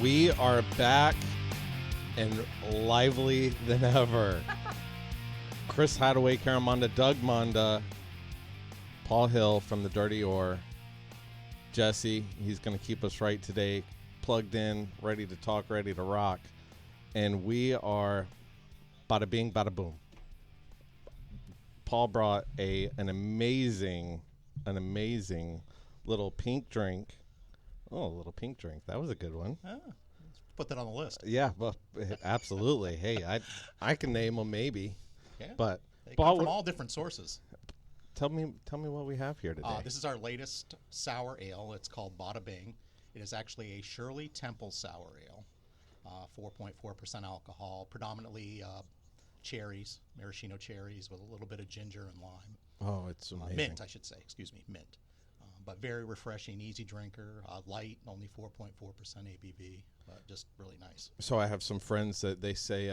We are back and lively than ever. Chris Hadaway, Karen Monda, Doug Monda, Paul Hill from the Dirty Oar. Jesse, he's going to keep us right today, plugged in, ready to talk, ready to rock. And we are bada bing, bada boom. Paul brought an amazing little pink drink. Oh, a little pink drink. That was a good one. Let's put that on the list. Yeah, well, absolutely. Hey, I can name them maybe. Yeah. But They Paul, come from all different sources. tell me what we have here today. This is our latest sour ale. It's called Bada Bing. It is actually a Shirley Temple sour ale, 4.4% alcohol, predominantly cherries, maraschino cherries with a little bit of ginger and lime. Oh, it's amazing. Mint, I should say. Excuse me, mint. But very refreshing, easy drinker, light, only 4.4% ABV, but just really nice. So I have some friends that they say,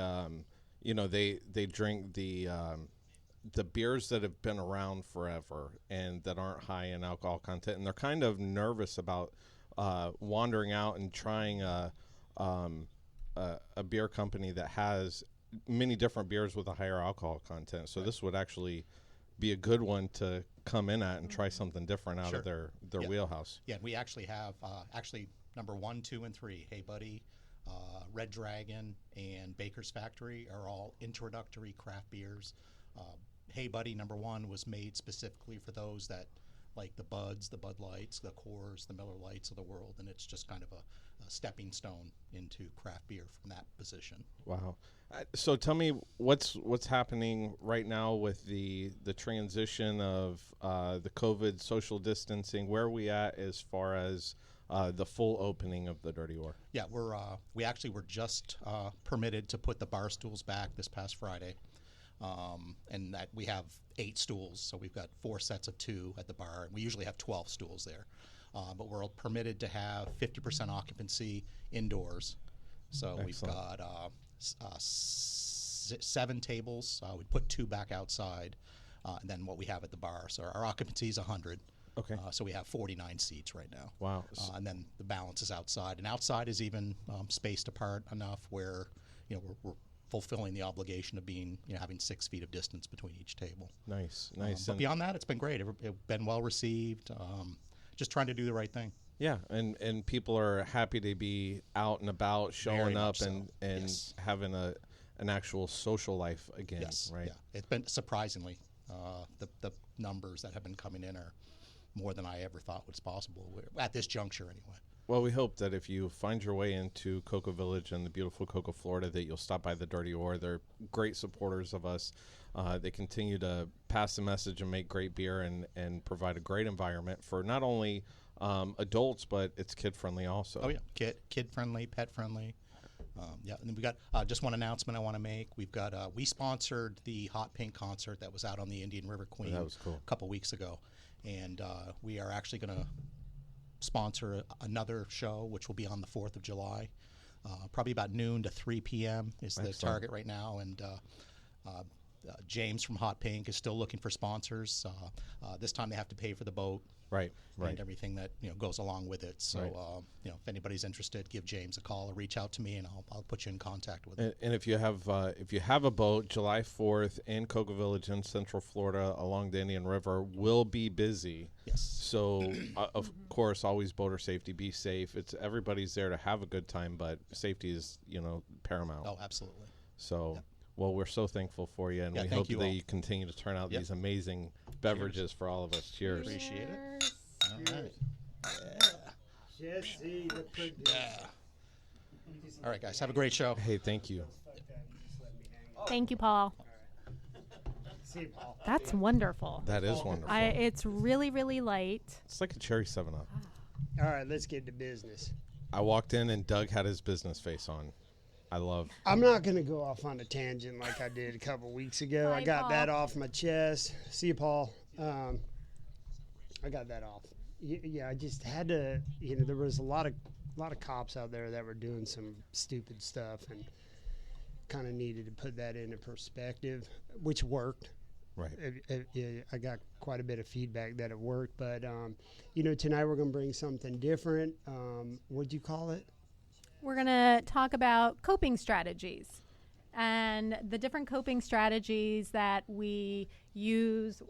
they drink the beers that have been around forever and that aren't high in alcohol content, and they're kind of nervous about wandering out and trying a beer company that has many different beers with a higher alcohol content. So this would actually be a good one to come in at and try something different out of their wheelhouse. Yeah, we actually have number 1, 2, and 3, Hey Buddy, Red Dragon, and Baker's Factory are all introductory craft beers. Hey Buddy number 1 was made specifically for those that like the Buds, the Bud Lights, the Coors, the Miller Lights of the world, and it's just kind of a stepping stone into craft beer from that position. Wow. So tell me what's happening right now with the transition of the COVID social distancing. Where are we at as far as the full opening of the Dirty Oar? Yeah, we actually were just permitted to put the bar stools back this past Friday, and that we have 8 stools, so we've got 4 sets of 2 at the bar, and we usually have 12 stools there. But we're permitted to have 50% occupancy indoors. So Excellent. We've got 7 tables. We put 2 back outside, and then what we have at the bar. So our occupancy is 100. Okay. So we have 49 seats right now. Wow. And then the balance is outside. And outside is even spaced apart enough where we're fulfilling the obligation of being having 6 feet of distance between each table. Nice. But beyond that, it's been great. It's been well received. Just trying to do the right thing. Yeah, and people are happy to be out and about, showing up and Yes. having an actual social life again, Yes, right? yeah. It's been surprisingly the numbers that have been coming in are more than I ever thought was possible at this juncture, anyway. Well, we hope that if you find your way into Cocoa Village in the beautiful Cocoa, Florida, that you'll stop by the Dirty Oar. They're great supporters of us. They continue to pass the message and make great beer and provide a great environment for not only adults, but it's kid-friendly also. Oh, yeah. Kid-friendly, pet-friendly. Yeah, and then we got just one announcement I want to make. We've got we sponsored the Hot Pink concert that was out on the Indian River Queen That was cool. a couple weeks ago. And we are actually going to sponsor another show, which will be on the 4th of July. Probably about noon to 3 p.m. is the Excellent. target right now. And James from Hot Pink is still looking for sponsors. This time they have to pay for the boat. Right. And everything that goes along with it. So Right. if anybody's interested, give James a call or reach out to me, and I'll put you in contact with him. And if you have a boat, July 4th in Cocoa Village in Central Florida along the Indian River will be busy. Yes. So of course, always boater safety. Be safe. Everybody's there to have a good time, but safety is paramount. Oh, absolutely. So. Yep. Well, we're so thankful for you, and Yeah, we thank hope you that all. you continue to turn out Yep. these amazing beverages for all of us. Cheers. Appreciate it. All right. Jesse, the producer. Yeah. All right, guys. Have a great show. Hey, thank you. Thank you, Paul. See you, Paul. That's wonderful. That is wonderful. It's really, really light. It's like a cherry 7-Up. All right, let's get to business. I walked in and Doug had his business face on. I'm not going to go off on a tangent like I did a couple weeks ago. Bye, I got Paul. that off my chest. See you, Paul. I got that off. Yeah, I just had to. There was a lot of cops out there that were doing some stupid stuff, and kind of needed to put that into perspective, which worked. Right. I got quite a bit of feedback that it worked, but tonight we're going to bring something different. What'd you call it? we're going to talk about coping strategies and the different coping strategies that we use.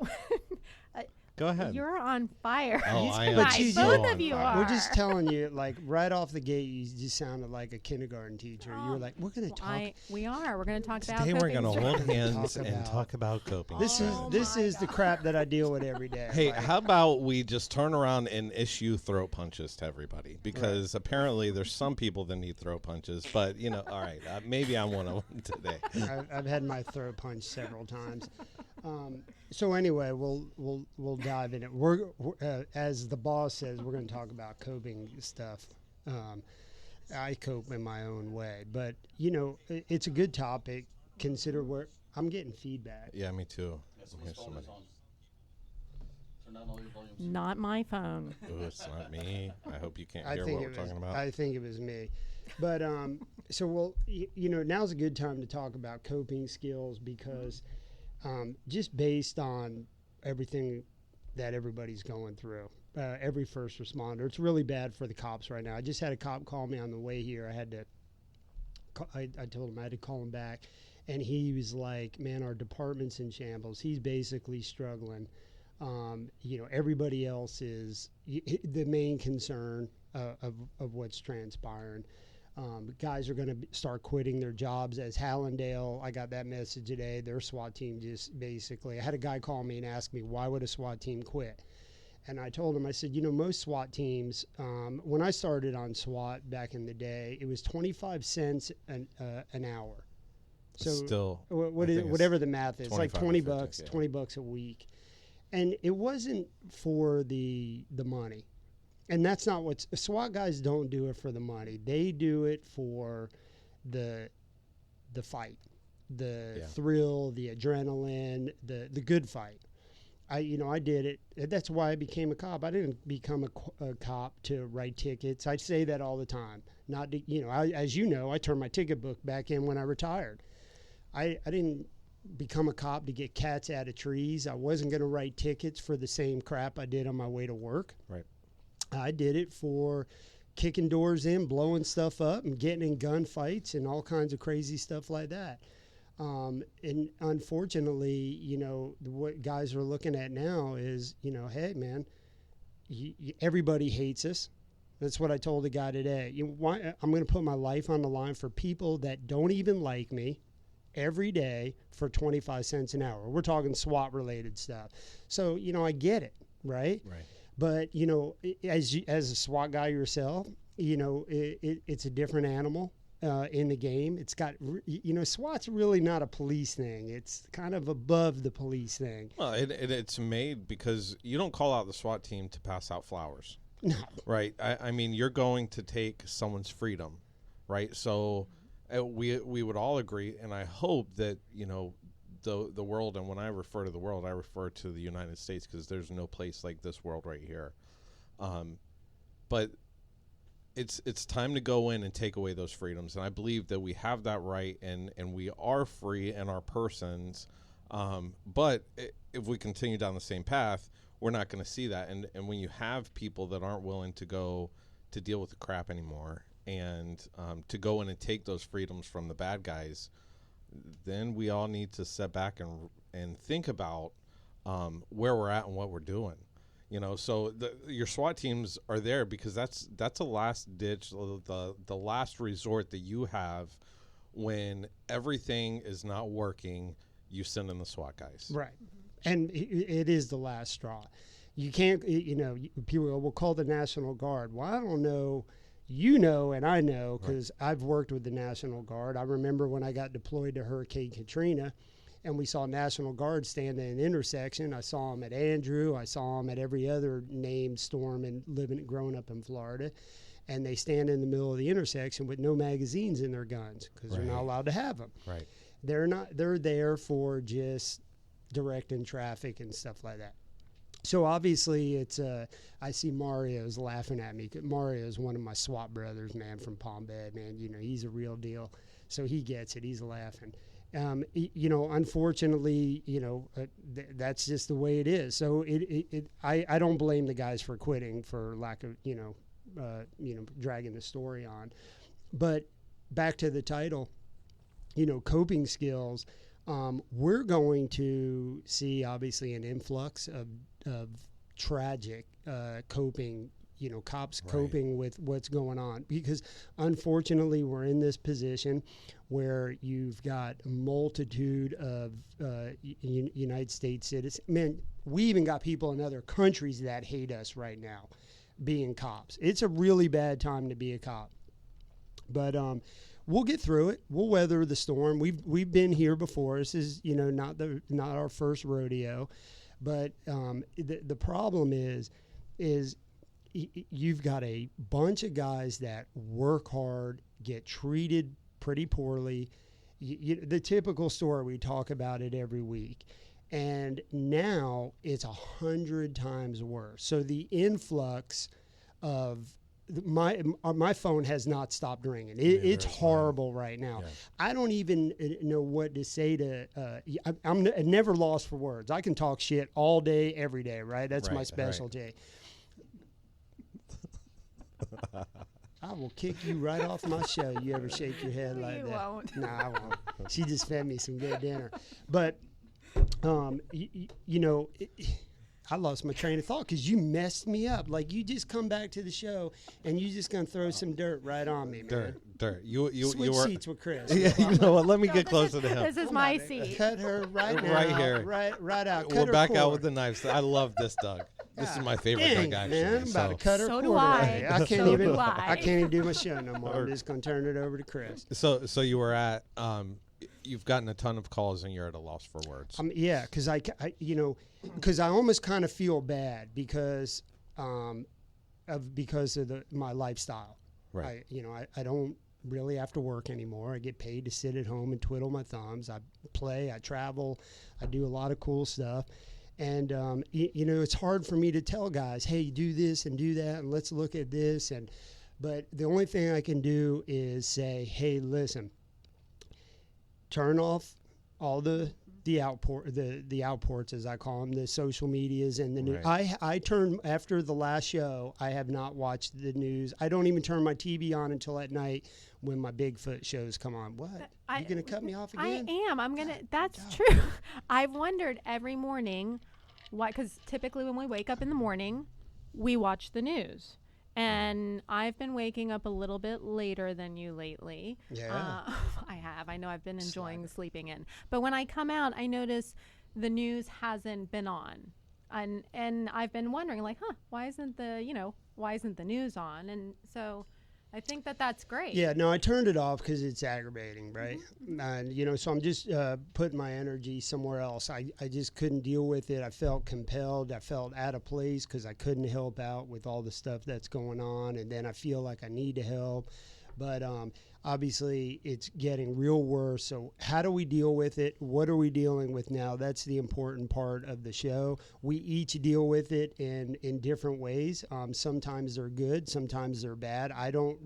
Go ahead. You're on fire. Oh, I am tonight. so Both on of you fire. are. We're just telling you, like right off the gate, you just sounded like a kindergarten teacher. You were like, "We're going to talk." We are. We're going to talk about Today we're coping going to hold strategies. hands Talk and about- talk about coping. This is the crap that I deal with every day. Hey, Like, how about we just turn around and issue throat punches to everybody? Because apparently there's some people that need throat punches, but all right, maybe I'm one of them today. I've had my throat punched several times. So anyway, we'll dive in it. We're as the boss says, we're going to talk about coping stuff. I cope in my own way, but it's a good topic. Consider where I'm getting feedback. Yeah, me too. Here's somebody. Not my phone. Ooh, it's not me. I hope you can't I hear think what it we're was. talking about. I think it was me, but so now's a good time to talk about coping skills because just based on everything that everybody's going through, every first responder, it's really bad for the cops right now. I just had a cop call me on the way here. I had to. I told him I had to call him back, and he was like, "Man, our department's in shambles." He's basically struggling. Everybody else is the main concern of what's transpiring. Guys are going to start quitting their jobs. As Hallandale, I got that message today. Their SWAT team just basically, I had a guy call me and ask me, why would a SWAT team quit? And I told him, I said, most SWAT teams, when I started on SWAT back in the day, it was 25 cents an hour. So Still, what I is think it's whatever the math is, like 25 or 20 50, bucks, yeah. 20 bucks a week. And it wasn't for the money. And that's not what SWAT guys don't do it for the money. They do it for the fight, the thrill, the adrenaline, the good fight. I did it. That's why I became a cop. I didn't become a cop to write tickets. I say that all the time. Not to, as you know, I turned my ticket book back in when I retired. I didn't become a cop to get cats out of trees. I wasn't going to write tickets for the same crap I did on my way to work. Right. I did it for kicking doors in, blowing stuff up, and getting in gunfights and all kinds of crazy stuff like that. And unfortunately, what guys are looking at now is, hey, man, everybody hates us. That's what I told the guy today. I'm going to put my life on the line for people that don't even like me every day for 25 cents an hour. We're talking SWAT-related stuff. So, I get it, right? Right. But, as a SWAT guy yourself, it's a different animal in the game. It's got, SWAT's really not a police thing. It's kind of above the police thing. Well, it's made because you don't call out the SWAT team to pass out flowers. No. Right. I mean, you're going to take someone's freedom, right? So we would all agree, and I hope that, the world, and when I refer to the world, I refer to the United States because there's no place like this world right here. But it's time to go in and take away those freedoms, and I believe that we have that right, and we are free in our persons. But if we continue down the same path, we're not going to see that. And when you have people that aren't willing to go to deal with the crap anymore and to go in and take those freedoms from the bad guys, then we all need to step back and think about where we're at and what we're doing. So your SWAT teams are there because that's a last ditch, the last resort that you have when everything is not working. You send in the SWAT guys, Right. And it is the last straw. You can't, people go, we'll call the National Guard. Well, I don't know. And I know because I've worked with the National Guard. I remember when I got deployed to Hurricane Katrina and we saw National Guard stand at an intersection. I saw them at Andrew. I saw them at every other named storm and growing up in Florida. And they stand in the middle of the intersection with no magazines in their guns because they're not allowed to have them. Right. They're there for just directing traffic and stuff like that. So obviously it's I see Mario's laughing at me. Mario's one of my SWAT brothers, man, from Palm Bay, man. He's a real deal. So he gets it. He's laughing. Unfortunately, that's just the way it is. So I don't blame the guys for quitting for lack of, dragging the story on. But back to the title, coping skills. We're going to see obviously an influx of tragic coping. Cops coping with what's going on, because unfortunately we're in this position where you've got a multitude of United States citizens. Man, we even got people in other countries that hate us right now being cops. It's a really bad time to be a cop. But we'll get through it. We'll weather the storm. We've been here before. This is not our first rodeo. But the problem is you've got a bunch of guys that work hard, get treated pretty poorly. The typical story, we talk about it every week. And now it's 100 times worse. So the influx of my phone has not stopped ringing. It's horrible right now. Yeah. I don't even know what to say to. I'm never lost for words. I can talk shit all day, every day. Right, that's my specialty. Right. I will kick you right off my show. You ever shake your head like that? Won't. No, I won't. She just fed me some good dinner. But, I lost my train of thought because you messed me up. Like, you just come back to the show and you just going to throw some dirt right on me, man. Dirt. Switch were seats with Chris. Yeah, you know what? Let me get closer to him. This is my seat. Cut her right now. Right here. Right out. We're back out with the knives. I love this, Doug. This is my favorite Doug, actually. Man, I'm about to cut her so do quarter. I. I can't so even. Do I. I can't even do my show no more. I'm just going to turn it over to Chris. So you were at. You've gotten a ton of calls and you're at a loss for words. Yeah, because because I almost kind of feel bad because of my lifestyle. Right. I don't really have to work anymore. I get paid to sit at home and twiddle my thumbs. I play, I travel, I do a lot of cool stuff. And, it's hard for me to tell guys, hey, do this and do that, and let's look at this. But the only thing I can do is say, hey, listen, turn off all the outports, as I call them, the social medias and the news. I turn, after the last show, I have not watched the news. I don't even turn my TV on until at night when my Bigfoot shows come on. What? You going to cut me off again? I am. I'm going to. That's true. I've wondered every morning why, because typically when we wake up in the morning, we watch the news. And I've been waking up a little bit later than you lately. Yeah. I have. I know I've been enjoying sleeping in. But when I come out, I notice the news hasn't been on. And I've been wondering, like, why isn't the news on? And so I think that's great. Yeah, no, I turned it off because it's aggravating, right? Mm-hmm. And, so I'm just putting my energy somewhere else. I just couldn't deal with it. I felt compelled. I felt out of place because I couldn't help out with all the stuff that's going on. And then I feel like I need to help. But obviously, it's getting real worse. So how do we deal with it? What are we dealing with now? That's the important part of the show. We each deal with it in different ways. Sometimes they're good. Sometimes they're bad. I don't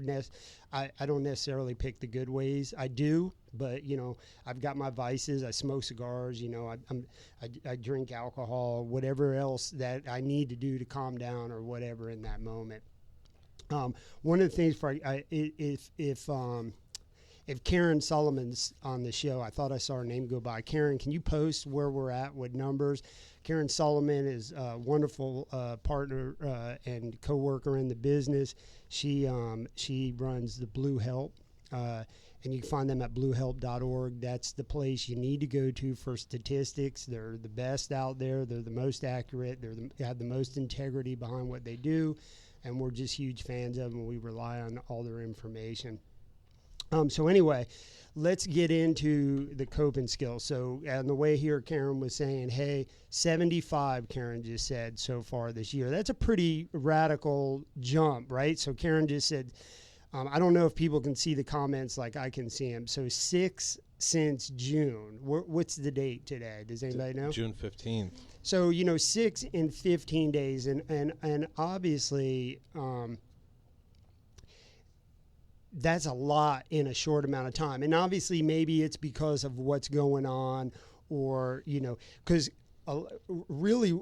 necessarily pick the good ways. I do, but, I've got my vices. I smoke cigars. I drink alcohol, whatever else that I need to do to calm down or whatever in that moment. One of the things if Karen Solomon's on the show, I thought I saw her name go by. Karen, can you post where we're at with numbers? Karen Solomon is a wonderful partner and coworker in the business. She runs the Blue Help, and you can find them at bluehelp.org. That's the place you need to go to for statistics. They're the best out there. They're the most accurate. They have the most integrity behind what they do. And we're just huge fans of them. We rely on all their information. So anyway, let's get into the coping skills. So on the way here, Karen was saying, hey, 75, Karen just said, so far this year. That's a pretty radical jump, right? So Karen just said, I don't know if people can see the comments like I can see them. So 6 since June. What's the date today? Does anybody know? June 15th. So, 6 in 15 days. And obviously, that's a lot in a short amount of time. And obviously, maybe it's because of what's going on or, because really,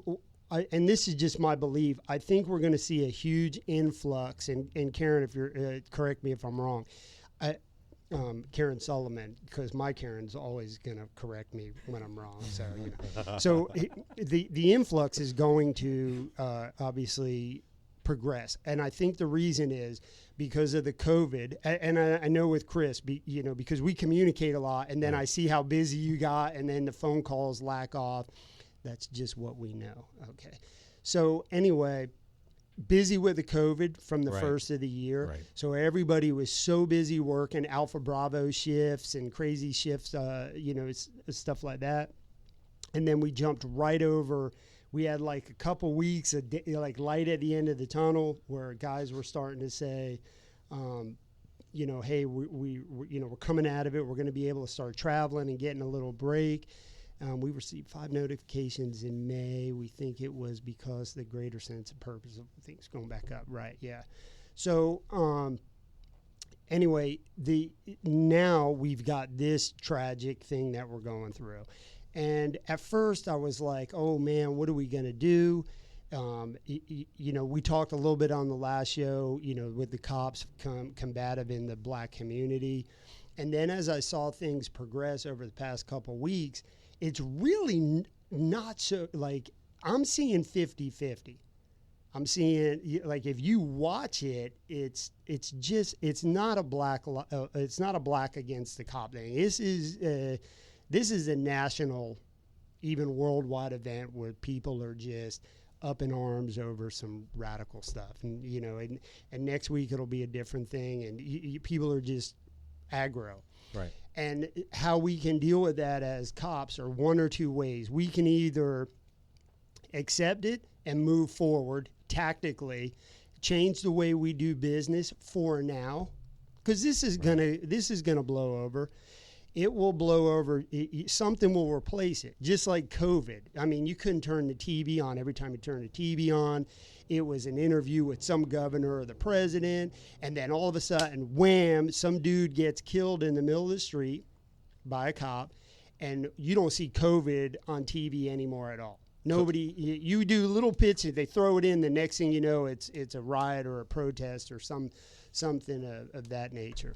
and this is just my belief, I think we're going to see a huge influx. And Karen, if you're correct me if I'm wrong. Karen Solomon, because my Karen's always going to correct me when I'm wrong. So, so the influx is going to obviously progress, and I think the reason is because of the COVID. And I know with Chris, because we communicate a lot, and then I see how busy you got, and then the phone calls lack off. That's just what we know. Okay, so anyway. Busy with the COVID from the first of the year. Right. So everybody was so busy working Alpha Bravo shifts and crazy shifts, stuff like that. And then we jumped right over. We had like a couple weeks of like light at the end of the tunnel where guys were starting to say, hey, we're coming out of it. We're going to be able to start traveling and getting a little break. We received 5 notifications in May. We think it was because the greater sense of purpose of things going back up. Right, yeah. So anyway, now we've got this tragic thing that we're going through. And at first I was like, oh, man, what are we going to do? We talked a little bit on the last show, with the cops combative in the black community. And then as I saw things progress over the past couple weeks, it's really not so, like, I'm seeing 50-50. I'm seeing, like, if you watch it, it's not a black against the cop thing. This is a national, even worldwide event where people are just up in arms over some radical stuff. And, and next week it'll be a different thing. And people are just aggro. Right. And how we can deal with that as cops are one or two ways. We can either accept it and move forward tactically, change the way we do business for now, because this is gonna blow over. It will blow over. Something will replace it, just like COVID. I mean, you couldn't turn the TV on every time you turn the TV on. It was an interview with some governor or the president, and then all of a sudden, wham, some dude gets killed in the middle of the street by a cop, and you don't see COVID on TV anymore at all. Nobody, you do little pitches, they throw it in, the next thing you know, it's a riot or a protest or something of that nature.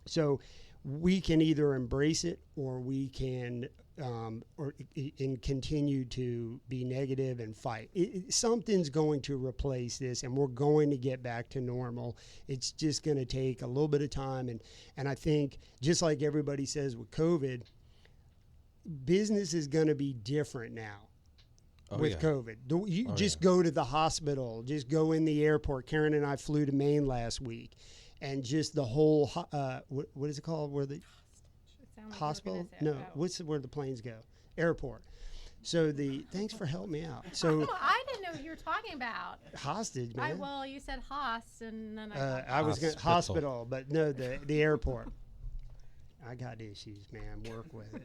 So we can either embrace it or we can and continue to be negative and fight. Something's going to replace this, and we're going to get back to normal. It's just going to take a little bit of time. And I think, just like everybody says with COVID, business is going to be different now. COVID. You just go to the hospital, just go in the airport. Karen and I flew to Maine last week, and just the whole, what is it called? Where the hospital? No, where the planes go? Airport. So thanks for helping me out. So I didn't know what you were talking about. Hostage, man. You said host, and then I was going hospital, but no, the airport. I got issues, man. Work with it.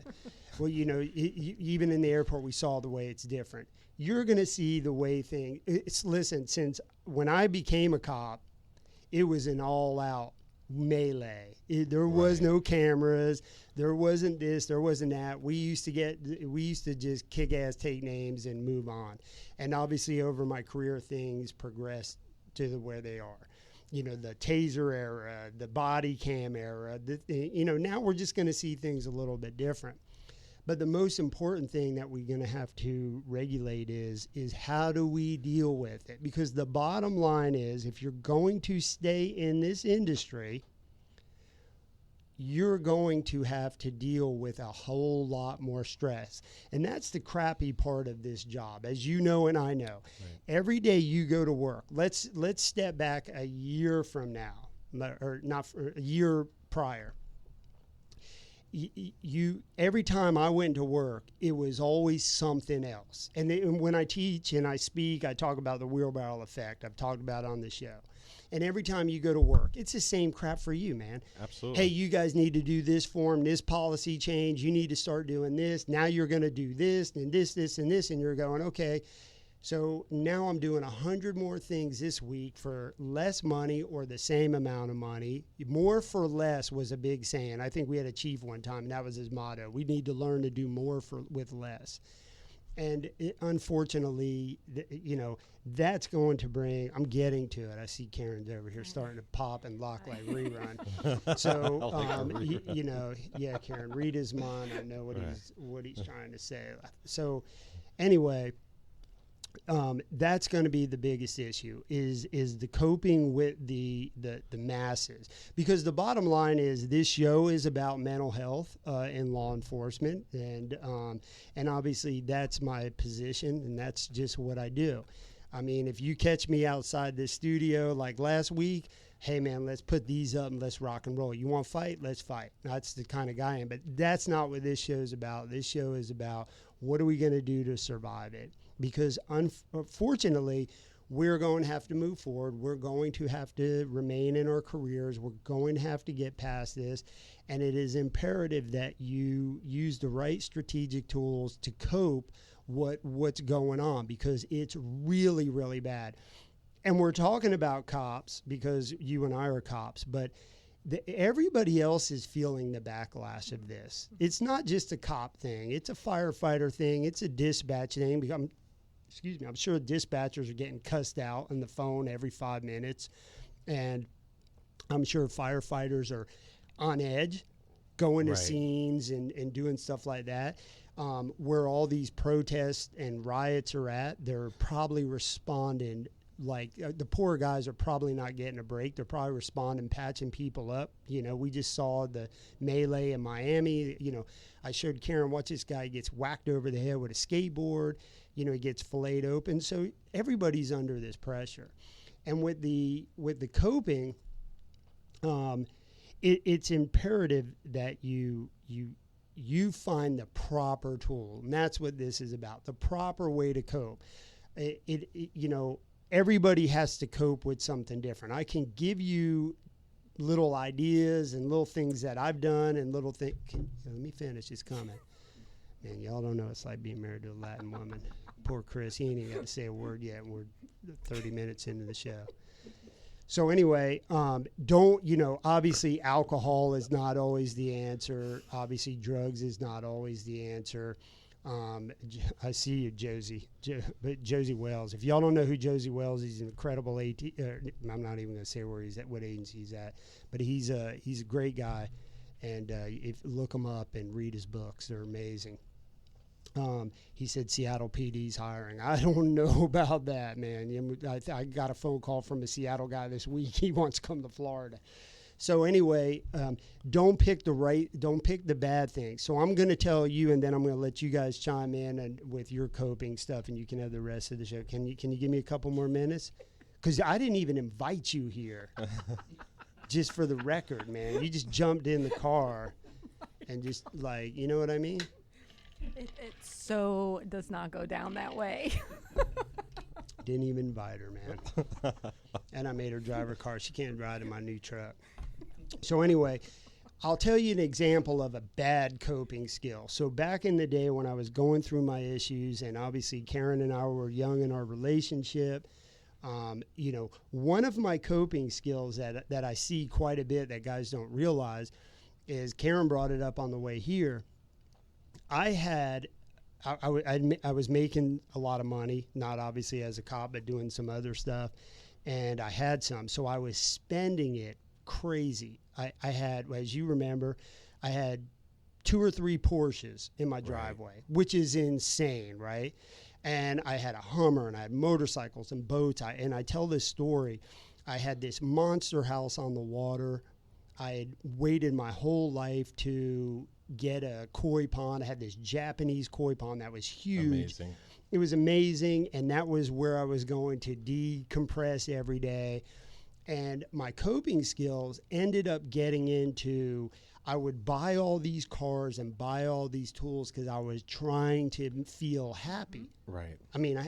Well, even in the airport, we saw the way it's different. You're going to see the way listen, since when I became a cop, it was an all-out melee. There was no cameras. There wasn't this. There wasn't that. We used to just kick ass, take names, and move on. And obviously, over my career, things progressed to where they are. The taser era, the body cam era. Now we're just going to see things a little bit different. But the most important thing that we're going to have to regulate is how do we deal with it? Because the bottom line is, if you're going to stay in this industry, you're going to have to deal with a whole lot more stress. And that's the crappy part of this job, as you know and I know. Right. Every day you go to work. Let's step back a year from now, or not a year prior. Every time I went to work, it was always something else. And when I teach and I speak, I talk about the wheelbarrow effect. I've talked about it on the show. And every time you go to work, it's the same crap for you, man. Absolutely. Hey, you guys need to do this form, this policy change. You need to start doing this. Now you're going to do this and this, and this. And you're going, okay, so now I'm doing 100 more things this week for less money or the same amount of money. More for less was a big saying. I think we had a chief one time, and that was his motto. We need to learn to do more with less. And unfortunately, you know, that's going to bring, I'm getting to it. I see Karen's over here starting to pop and lock like rerun. So, you know, yeah, Karen, read his mind. I know what he's trying to say. So anyway, that's going to be the biggest issue is the coping with the masses, because the bottom line is this show is about mental health in law enforcement, and obviously that's my position and that's just what I do. I mean, if you catch me outside this studio like last week, hey man, let's put these up and let's rock and roll. You want to fight? Let's fight. That's the kind of guy I am. But that's not what this show is about. This show is about what are we going to do to survive it? Because unfortunately, we're going to have to move forward. We're going to have to remain in our careers. We're going to have to get past this. And it is imperative that you use the right strategic tools to cope what's going on, because it's really, really bad. And we're talking about cops because you and I are cops, but everybody else is feeling the backlash of this. It's not just a cop thing. It's a firefighter thing. It's a dispatch thing. I'm sure dispatchers are getting cussed out on the phone every 5 minutes. And I'm sure firefighters are on edge, going to scenes and doing stuff like that. Where all these protests and riots are at, they're probably responding like the poor guys are probably not getting a break. They're probably responding, patching people up. You know, we just saw the melee in Miami. You know, I showed Karen, watch this guy gets whacked over the head with a skateboard. You know, he gets filleted open. So everybody's under this pressure. And with the coping, it's imperative that you find the proper tool. And that's what this is about, the proper way to cope. You know, everybody has to cope with something different. I can give you little ideas and little things that I've done and little things. Let me finish this comment. Man, y'all don't know it's like being married to a Latin woman. Poor Chris, he ain't even got to say a word yet, and we're 30 minutes into the show. So anyway, obviously alcohol is not always the answer. Obviously drugs is not always the answer. I see you, Josie. Josie Wells. If y'all don't know who Josie Wells is, he's an incredible I'm not even going to say where he's at, what agency he's at, but he's a great guy, and look him up and read his books. They're amazing. He said Seattle PD's hiring. I don't know about that, man. I got a phone call from a Seattle guy this week. He wants to come to Florida. So anyway, don't pick the bad things. So I'm going to tell you, and then I'm going to let you guys chime in and with your coping stuff, and you can have the rest of the show. Can you give me a couple more minutes? Because I didn't even invite you here. Just for the record, man. You just jumped in the car and just like, you know what I mean? It so does not go down that way. Didn't even invite her, man. And I made her drive her car. She can't ride in my new truck. So anyway, I'll tell you an example of a bad coping skill. So back in the day when I was going through my issues, and obviously Karen and I were young in our relationship, one of my coping skills that I see quite a bit that guys don't realize is, Karen brought it up on the way here. I was making a lot of money, not obviously as a cop, but doing some other stuff. And I had some, so I was spending it crazy. I had, as you remember, I had 2 or 3 Porsches in my driveway, which is insane, right? And I had a Hummer, and I had motorcycles and boats. And I tell this story. I had this monster house on the water. I had waited my whole life to get a koi pond. I had this Japanese koi pond that was huge. Amazing. It was amazing, and that was where I was going to decompress every day. And my coping skills ended up getting into, I would buy all these cars and buy all these tools because I was trying to feel happy. Right. I mean,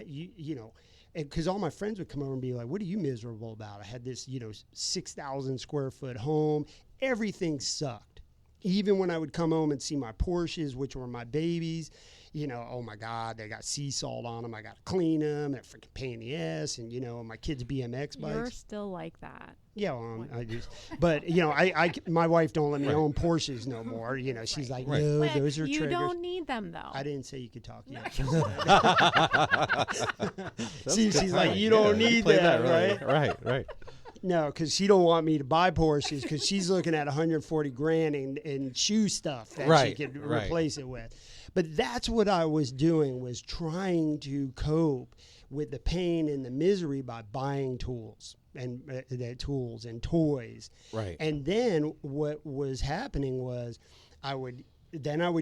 because all my friends would come over and be like, what are you miserable about? I had this, 6,000 square foot home. Everything sucked. Even when I would come home and see my Porsches, which were my babies, you know, oh my God, they got sea salt on them. I got to clean them. They're freaking pain in the ass. And, you know, my kids' BMX bikes. You're still like that. Yeah, well, but you know, my wife don't let me own Porsches no more. You know, she's like, Right. no, But those are you triggers. don't need them though. I didn't say you could talk yet. That's See, good she's like, point. you don't Yeah, need play that, right? Right. No, because she don't want me to buy Porsches because she's looking at 140 grand in shoe stuff that she Right, could right. replace it with. But that's what I was doing, was trying to cope with the pain and the misery by buying tools and tools and toys. Right. And then what was happening was I would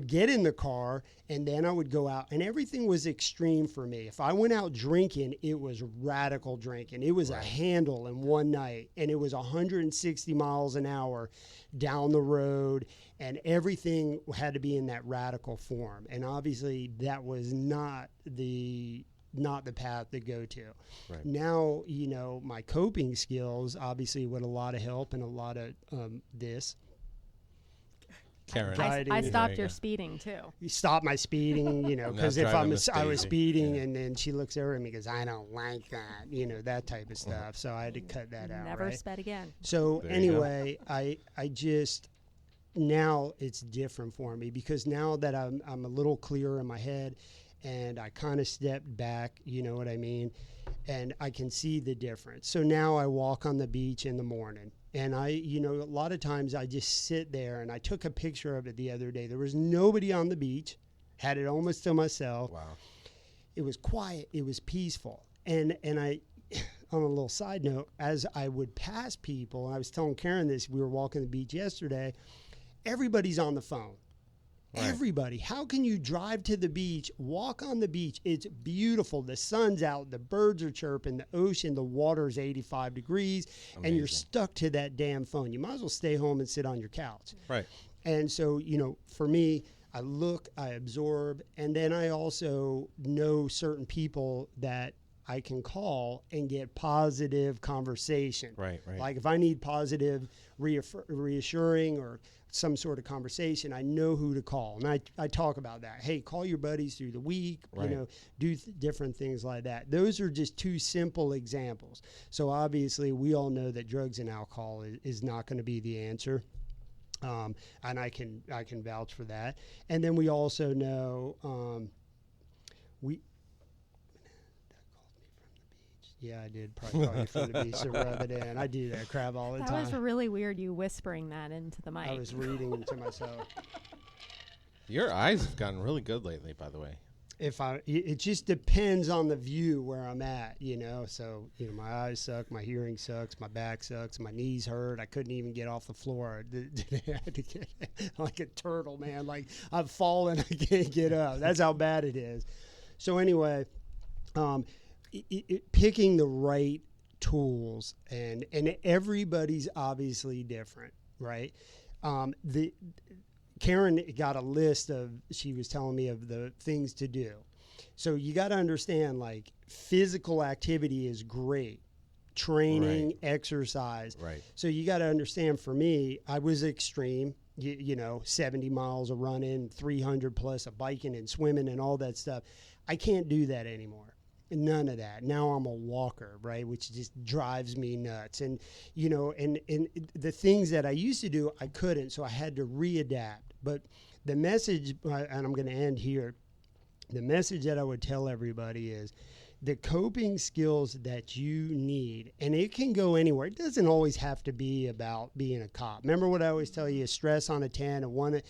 get in the car and then I would go out, and everything was extreme for me. If I went out drinking, it was radical drinking. It was a handle in one night, and it was 160 miles an hour down the road, and everything had to be in that radical form. And obviously that was not the path to go to. Right. Now, you know, my coping skills, obviously with a lot of help and a lot of this. Karen. Anxiety. I There stopped you your go. speeding too. You stop my speeding, you know, Not because if driving I Miss was Daisy. speeding Yeah. and then she looks over at me and goes, I don't like that, you know, that type of stuff. So I had to cut that out. Never right? sped again. So There you go. anyway, I just, now it's different for me because now that I'm a little clearer in my head and I kind of stepped back, you know what I mean? And I can see the difference. So now I walk on the beach in the morning, and you know, a lot of times I just sit there, and I took a picture of it the other day. There was nobody on the beach, had it almost to myself. Wow. It was quiet. It was peaceful. And I, on a little side note, as I would pass people, and I was telling Karen this, we were walking the beach yesterday, everybody's on the phone. Right. Everybody. How can you drive to the beach, walk on the beach? It's beautiful. The sun's out, the birds are chirping, the ocean, the water's 85 degrees, and you're Amazing. stuck to that damn phone. You might as well stay home and sit on your couch. Right. And so, you know, for me, I look, I absorb, and then I also know certain people that I can call and get positive conversation. Right. Like if I need positive reassuring or some sort of conversation, I know who to call. And I talk about that. Hey, call your buddies through the week, Right. you know, do different things like that. Those are just two simple examples. So obviously we all know that drugs and alcohol is not going to be the answer. And I can vouch for that. And then we also know Yeah, I did probably call you from the beach to rub it in. I do that crap all the That time. was really weird. You whispering that into the mic. I was reading to myself. Your eyes have gotten really good lately, by the way. It just depends on the view where I'm at, you know. So, you know, my eyes suck, my hearing sucks, my back sucks, my knees hurt. I couldn't even get off the floor. I had to get like a turtle, man. Like I've fallen, I can't get up. That's how bad it is. So anyway, picking the right tools, and everybody's obviously different, right? Karen got a list she was telling me of the things to do. So you got to understand, like, physical activity is great. Training, Right. exercise. Right. So you got to understand, for me, I was extreme, you know, 70 miles of running, 300 plus of biking and swimming and all that stuff. I can't do that anymore. None of that. Now I'm a walker, right? Which just drives me nuts. And, you know, and the things that I used to do, I couldn't. So I had to readapt. But the message, and I'm going to end here, the message that I would tell everybody is the coping skills that you need, and it can go anywhere. It doesn't always have to be about being a cop. Remember what I always tell you, stress on a 10, a 1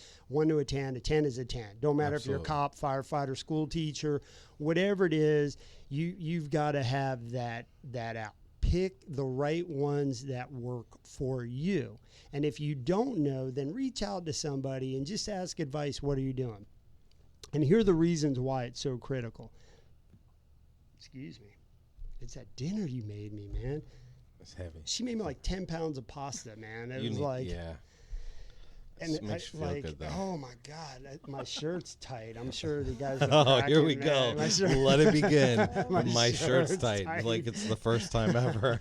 to a 10 is a 10. Don't matter if you're a Absolutely. cop, firefighter, school teacher, whatever it is, you've got to have that out. Pick the right ones that work for you. And if you don't know, then reach out to somebody and just ask advice. What are you doing? And here are the reasons why it's so critical. Excuse me. It's that dinner you made me, man. It's heavy. She made me like 10 pounds of pasta, man. It You was need- like, yeah. and This makes you feel like, good, though. oh my God, my shirt's tight. I'm sure the guys. Oh, here we go. Let it begin. My shirt's shirt's tight. tight. Like it's the first time ever.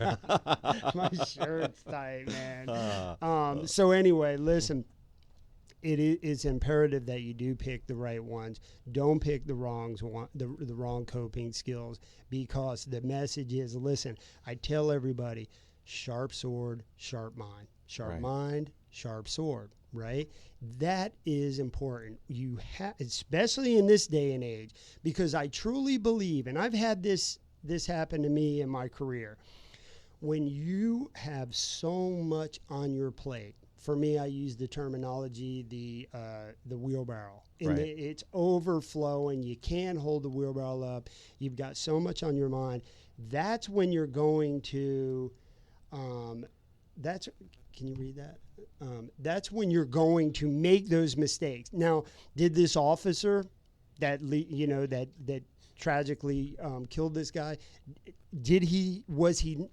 My shirt's tight, man. So anyway, listen, it's imperative that you do pick the right ones. Don't pick the the wrong coping skills, because the message is, listen, I tell everybody, sharp sword, sharp mind. Sharp Right. mind, sharp sword, right? That is important. You have, especially in this day and age, because I truly believe, and I've had this happen to me in my career, when you have so much on your plate. For me, I use the terminology, the wheelbarrow. And Right. it's overflowing. You can't hold the wheelbarrow up. You've got so much on your mind. That's when you're going to, can you read that? That's when you're going to make those mistakes. Now, did this officer that tragically killed this guy, was he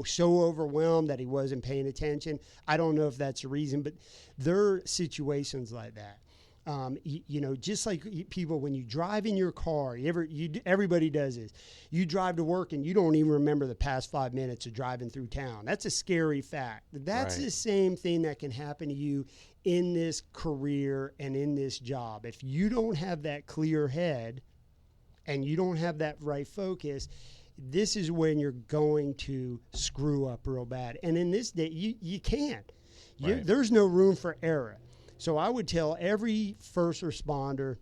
so overwhelmed that he wasn't paying attention? I don't know if that's the reason, but there are situations like that. Just like people, when you drive in your car, everybody does this. You drive to work and you don't even remember the past 5 minutes of driving through town. That's a scary fact. That's Right. the same thing that can happen to you in this career and in this job. If you don't have that clear head and you don't have that right focus, this is when you're going to screw up real bad. And in this day, you can't. Right. There's no room for error. So I would tell every first responder,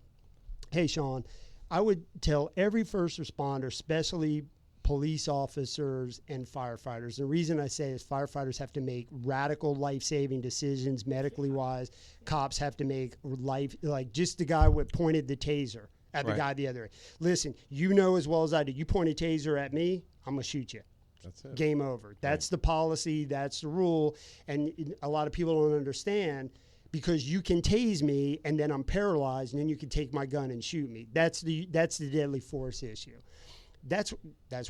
hey, Sean, I would tell every first responder, especially police officers and firefighters. The reason I say is firefighters have to make radical life-saving decisions medically wise. Cops have to make like just the guy who pointed the taser at the Right. guy the other way. Listen, you know as well as I do, you point a taser at me, I'm going to shoot you. That's it. Game over. That's the policy. That's the rule. And a lot of people don't understand, because you can tase me and then I'm paralyzed and then you can take my gun and shoot me. That's the deadly force issue. That's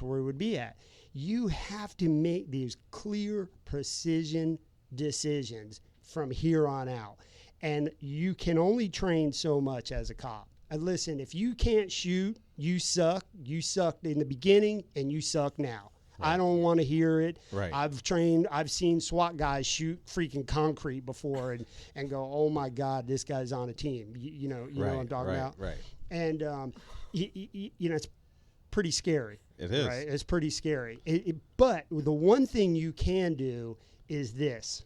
where we would be at. You have to make these clear precision decisions from here on out. And you can only train so much as a cop. And listen, if you can't shoot, you suck. You sucked in the beginning and you suck now. I don't want to hear it. Right. I've seen SWAT guys shoot freaking concrete before and go, oh my God, this guy's on a team. You know what I'm talking about? Right. And, it's pretty scary. It is. Right? It's pretty scary. But the one thing you can do is this,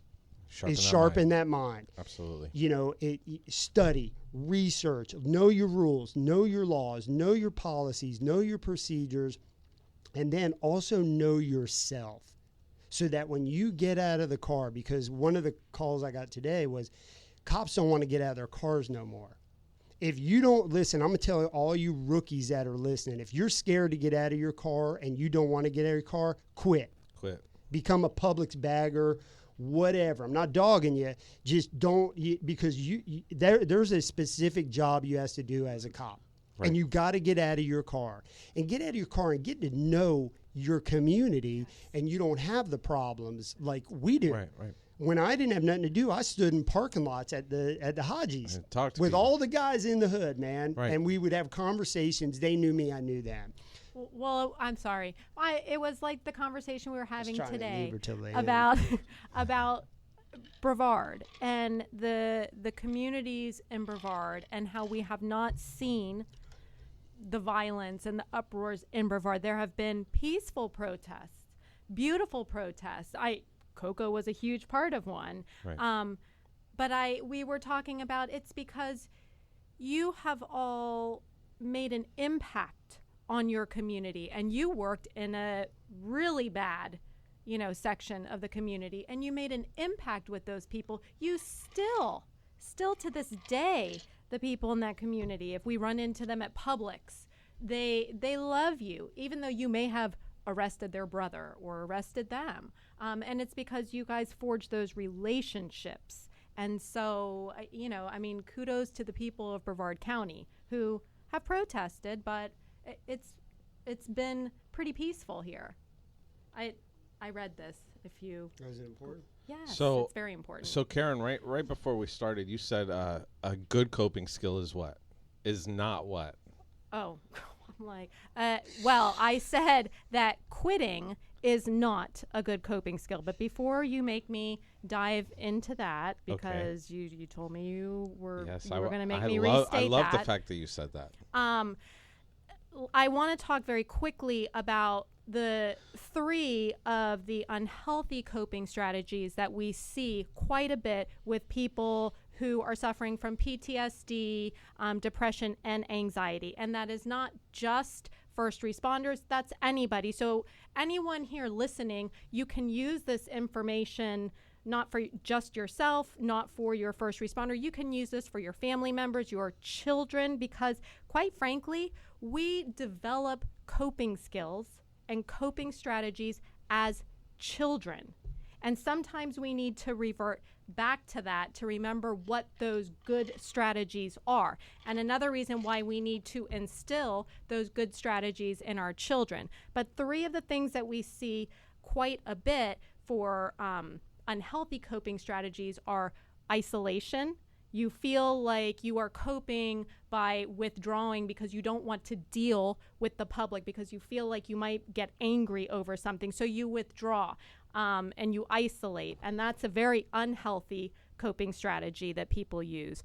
sharpen that mind. Absolutely. Study, research, know your rules, know your laws, know your policies, know your procedures, and then also know yourself, so that when you get out of the car, because one of the calls I got today was cops don't want to get out of their cars no more. If you don't listen, I'm going to tell all you rookies that are listening, if you're scared to get out of your car and you don't want to get out of your car, quit. Become a Publix bagger, whatever. I'm not dogging you. Just don't, because there's a specific job you have to do as a cop. Right. And you got to get out of your car and get get to know your community, and you don't have the problems like we do. Right. When I didn't have nothing to do, I stood in parking lots at the Hodges And talk to with people. all the guys in the hood, man. Right. And we would have conversations. They knew me, I knew them. Well, I'm sorry. It was like the conversation we were having trying to today leave her till the end. about Brevard and the communities in Brevard, and how we have not seen the violence and the uproars in Brevard. There have been peaceful protests, beautiful protests. Coco was a huge part of one. Right. But we were talking about, it's because you have all made an impact on your community, and you worked in a really bad, section of the community, and you made an impact with those people. You still to this day, the people in that community, if we run into them at Publix, they love you, even though you may have arrested their brother or arrested them. And it's because you guys forged those relationships. And so, kudos to the people of Brevard County who have protested, but it's been pretty peaceful here. I read this. If you, Is it important? yes, So- it's very important. So Karen, right before we started, you said a good coping skill is what? Is not what? Oh, I'm like, well, I said that quitting is not a good coping skill. But before you make me dive into that, because you told me you were going to make me restate that. I love the fact that you said that. I want to talk very quickly about the 3 of the unhealthy coping strategies that we see quite a bit with people who are suffering from PTSD, depression, and anxiety. And that is not just first responders, that's anybody. So anyone here listening, you can use this information not for just yourself, not for your first responder. You can use this for your family members, your children, because quite frankly, we develop coping skills and coping strategies as children. And sometimes we need to revert back to that to remember what those good strategies are. And another reason why we need to instill those good strategies in our children. But 3 of the things that we see quite a bit for unhealthy coping strategies are isolation. You feel like you are coping by withdrawing because you don't want to deal with the public, because you feel like you might get angry over something. So you withdraw and you isolate. And that's a very unhealthy coping strategy that people use.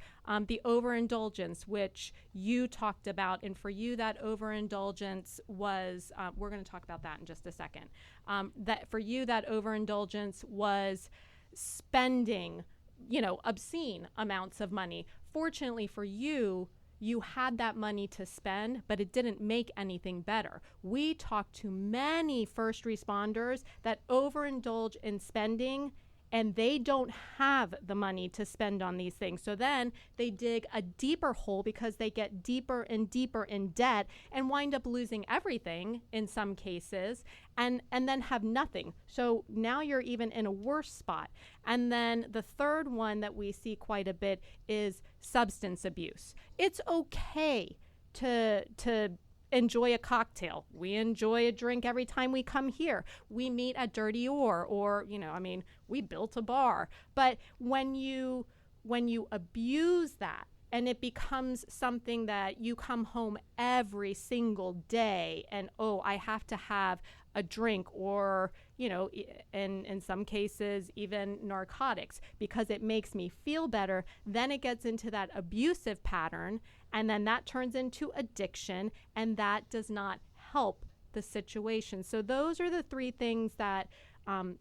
The overindulgence, which you talked about, and for you that overindulgence was, we're going to talk about that in just a second. That for you that overindulgence was spending, obscene amounts of money. Fortunately for you, you had that money to spend, but it didn't make anything better. We talk to many first responders that overindulge in spending, and they don't have the money to spend on these things. So then they dig a deeper hole because they get deeper and deeper in debt and wind up losing everything in some cases, and then have nothing. So now you're even in a worse spot. And then the third one that we see quite a bit is substance abuse. It's okay to enjoy a cocktail. We enjoy a drink every time we come here. We meet at Dirty or we built a bar. But when you abuse that and it becomes something that you come home every single day and, I have to have a drink, or, in some cases, even narcotics, because it makes me feel better, then it gets into that abusive pattern, and then that turns into addiction, and that does not help the situation. So those are the 3 things that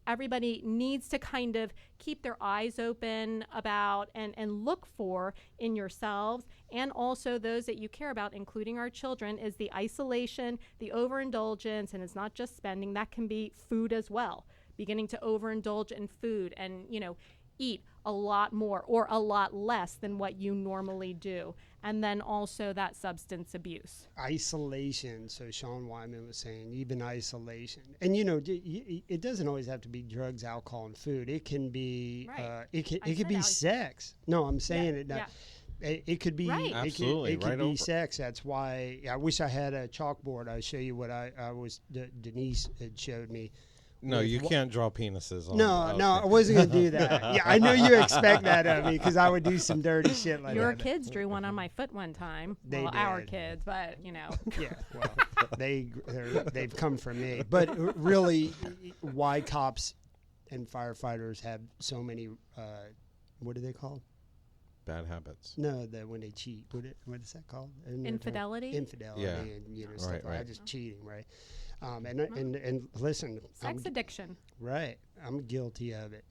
everybody needs to kind of keep their eyes open about and look for in yourselves, and also those that you care about, including our children, is the isolation, the overindulgence, and it's not just spending. That can be food as well, beginning to overindulge in food and, eat a lot more or a lot less than what you normally do. And then also that substance abuse. Isolation. So Sean Wyman was saying, even isolation. And, it doesn't always have to be drugs, alcohol, and food. It can be, right. it could be sex. No, I'm saying it. Yeah. It could be, right. Absolutely, it could right be over. sex. That's why I wish I had a chalkboard. I'll show you what I was, Denise had showed me. No, you can't draw penises on. No, I wasn't going to do that. Yeah, I know you expect that of me because I would do some dirty shit like Your that. kids drew one on my foot one time. They our did. kids, but Yeah, well, they've come from me. But really, why cops and firefighters have so many, what are they called? Bad habits. No, when they cheat. What is that called? Infidelity? Infidelity, Yeah. and stuff like Right. that. Just cheating, right? And listen, sex addiction. right, I'm guilty of it.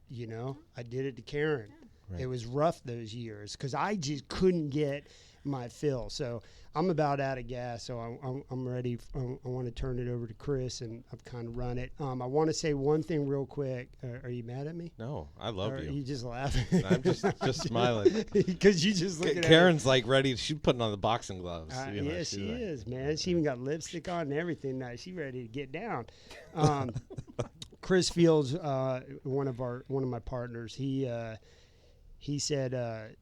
I did it to Karen. Right. It was rough those years because I just couldn't get my fill. So I'm about out of gas. So I'm ready. I want to turn it over to Chris, and I've kind of run it. I want to say one thing real quick. Are you mad at me? No, I love Or you. you just laughing? I'm just smiling. Because you just looking at Karen's like ready. She's putting on the boxing gloves. yeah, she's she like- is, man. She even got lipstick on and everything. Now she ready to get down. Chris Fields, one of my partners, he said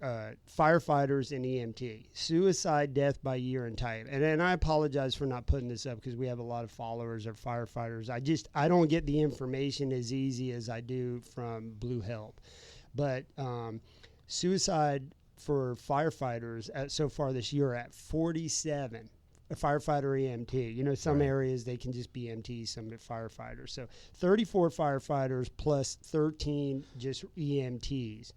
firefighters and EMT, suicide, death by year and type. And I apologize for not putting this up because we have a lot of followers of firefighters. I don't get the information as easy as I do from Blue Help. But suicide for firefighters so far this year at 47 a firefighter EMT. You know, some Right. areas they can just be EMTs, some firefighters. So 34 firefighters plus 13 just EMTs,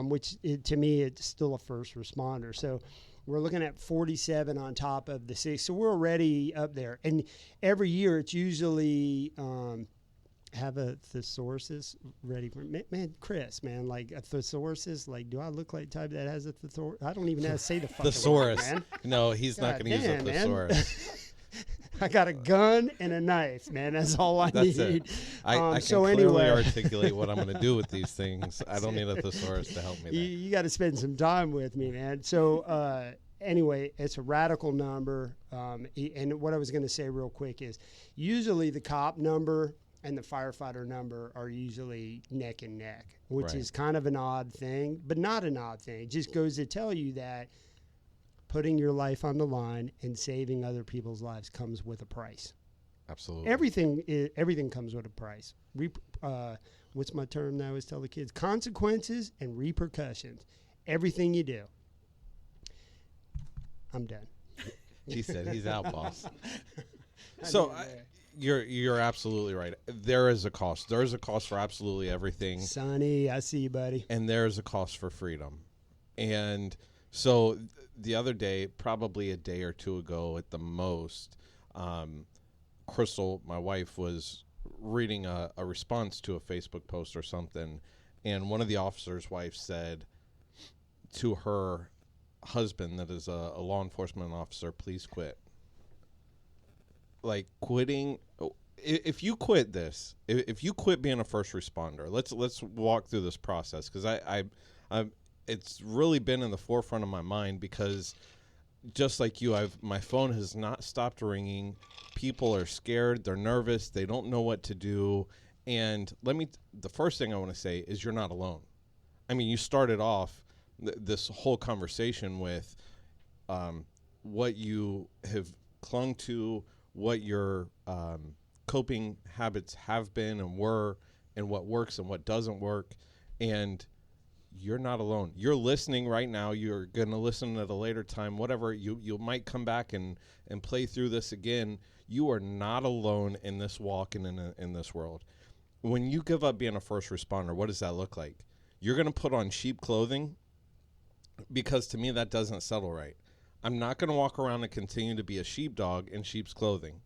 which to me, it's still a first responder. So we're looking at 47 on top of the 6. So we're already up there. And every year it's usually have a thesaurus ready for man, Chris, man, like a thesaurus. Like, do I look like the type that has a thesaurus? I don't even know how to say the fucking word, Thesaurus. man. No, he's not God going to use a damn, man. thesaurus. I got a gun and a knife, man. That's all I That's need. it. I can so clearly anyway, articulate what I'm going to do with these things. I don't need a thesaurus to help me there. you got to spend some time with me, man. So anyway, it's a radical number. And what I was going to say real quick is usually the cop number and the firefighter number are usually neck and neck, which Right. is kind of an odd thing, but not an odd thing. It just goes to tell you that putting your life on the line and saving other people's lives comes with a price. Absolutely. Everything comes with a price. What's my term that I always tell the kids? Consequences and repercussions. Everything you do. I'm done. He said he's out, boss. So you're absolutely right. There is a cost. There is a cost for absolutely everything. Sonny, I see you, buddy. And there is a cost for freedom. And so the other day, probably a day or two ago at the most, Crystal, my wife, was reading a response to a Facebook post or something, and one of the officer's wife said to her husband that is a law enforcement officer, please quit. Like, quitting, if you quit this, if you quit being a first responder, let's walk through this process, because I it's really been in the forefront of my mind, because just like you, my phone has not stopped ringing. People are scared, they're nervous, they don't know what to do. And the first thing I want to say is you're not alone. I mean, you started off this whole conversation with what you have clung to, what your coping habits have been and were, and what works and what doesn't work. And you're not alone. You're listening right now. You're going to listen at a later time, whatever. You might come back and play through this again. You are not alone in this walk and in this world. When you give up being a first responder, what does that look like? You're going to put on sheep clothing, because to me that doesn't settle right. I'm not going to walk around and continue to be a sheepdog in sheep's clothing.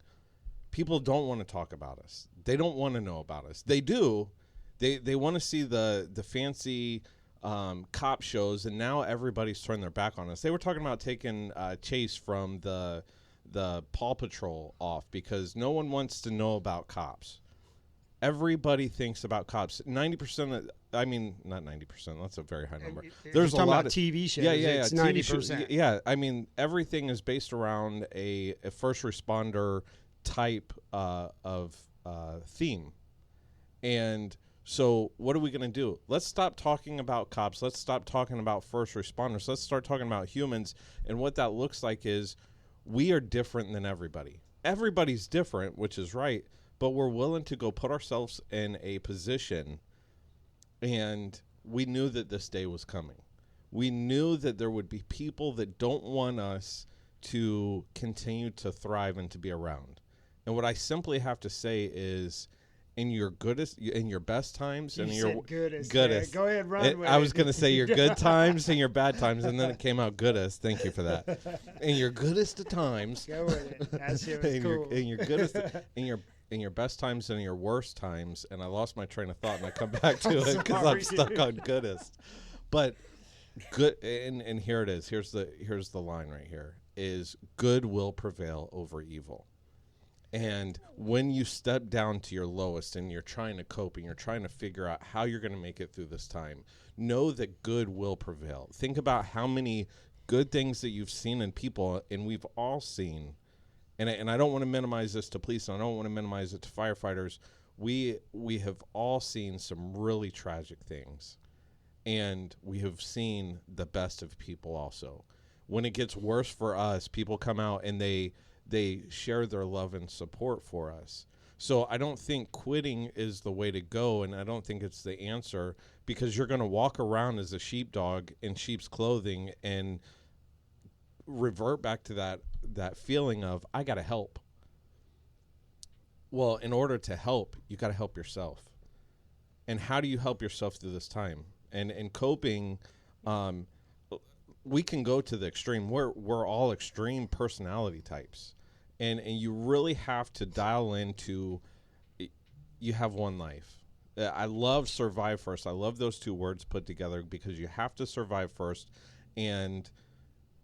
People don't want to talk about us. They don't want to know about us. They do. They want to see the fancy cop shows, and now everybody's turned their back on us. They were talking about taking Chase from the Paw Patrol off because no one wants to know about cops. Everybody thinks about cops. 90%. I mean, not 90%. That's a very high number. There's a lot of TV shows. Yeah. It's TV 90%. yeah, I mean, everything is based around a first responder type of theme. And so what are we going to do? Let's stop talking about cops. Let's stop talking about first responders. Let's start talking about humans. And what that looks like is we are different than everybody. Everybody's different, which is right, but we're willing to go put ourselves in a position. And we knew that this day was coming. We knew that there would be people that don't want us to continue to thrive and to be around. And what I simply have to say is, in your best times, and your goodest. goodest. Go ahead, run with I was it. going to say your good times and your bad times, and then it came out goodest. Thank you for that. In your goodest of times, Go with it. That shit was cool. in your goodest, in your best times and your worst times, and I lost my train of thought, and I come back to it because I'm stuck on goodest. But good, and here it is. Here's the line right here: is good will prevail over evil. And when you step down to your lowest and you're trying to cope and you're trying to figure out how you're going to make it through this time, know that good will prevail. Think about how many good things that you've seen in people, and we've all seen. And I don't want to minimize this to police, and I don't want to minimize it to firefighters. We have all seen some really tragic things, and we have seen the best of people also. When it gets worse for us, people come out and they share their love and support for us. So I don't think quitting is the way to go, and I don't think it's the answer, because you're going to walk around as a sheepdog in sheep's clothing and revert back to that feeling of I got to help. Well, in order to help, you got to help yourself. And how do you help yourself through this time? And coping, we can go to the extreme. We're all extreme personality types. And you really have to dial into, you have one life. I love survive first. I love those two words put together because you have to survive first, and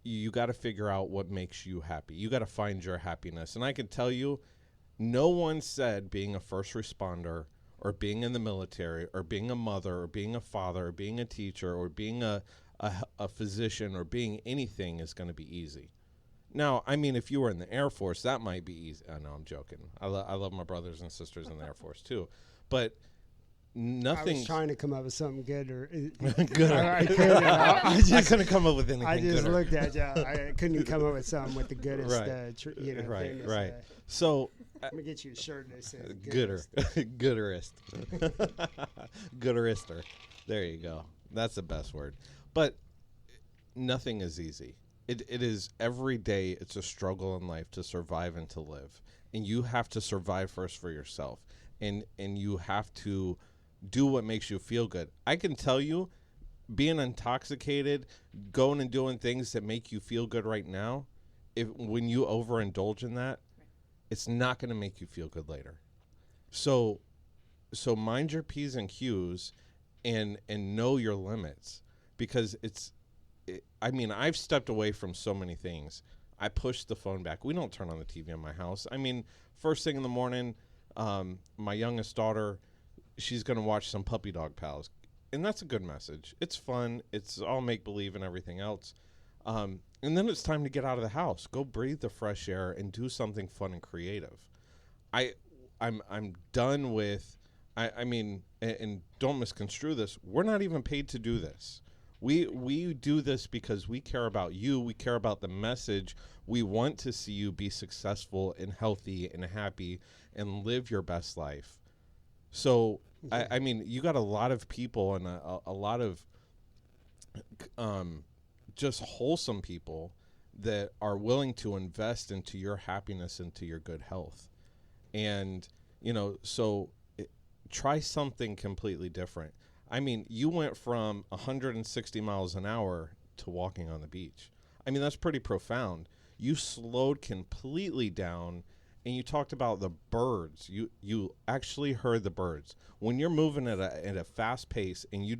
you got to figure out what makes you happy. You got to find your happiness. And I can tell you, no one said being a first responder or being in the military or being a mother or being a father or being a teacher or being a physician or being anything is going to be easy. Now, I mean, if you were in the Air Force, that might be easy. I know, I'm joking. I love my brothers and sisters in the Air Force, too. But nothing. I was trying to come up with something good or good. I couldn't come up with anything. I just gooder. looked at you. I couldn't come up with something with the goodest. Right. Right. famous, Right. So I'm gonna get you a shirt that says gooder, goodest. gooderist, gooderister. There you go. That's the best word. But nothing is easy. It is every day. It's a struggle in life to survive and to live, and you have to survive first for yourself, and you have to do what makes you feel good. I can tell you, being intoxicated, going and doing things that make you feel good right now, when you overindulge in that, it's not going to make you feel good later. So mind your P's and Q's and know your limits, because I mean, I've stepped away from so many things. I push the phone back. We don't turn on the TV in my house. I mean, first thing in the morning, my youngest daughter, she's going to watch some Puppy Dog Pals. And that's a good message. It's fun. It's all make-believe and everything else. And then it's time to get out of the house. Go breathe the fresh air and do something fun and creative. I'm done with, I mean, and don't misconstrue this, we're not even paid to do this. We do this because we care about you. We care about the message. We want to see you be successful and healthy and happy and live your best life. So, I mean, you got a lot of people and a lot of just wholesome people that are willing to invest into your happiness, into your good health. And, so try something completely different. I mean, you went from 160 miles an hour to walking on the beach. I mean, that's pretty profound. You slowed completely down, and you talked about the birds. You actually heard the birds. When you're moving at a fast pace and you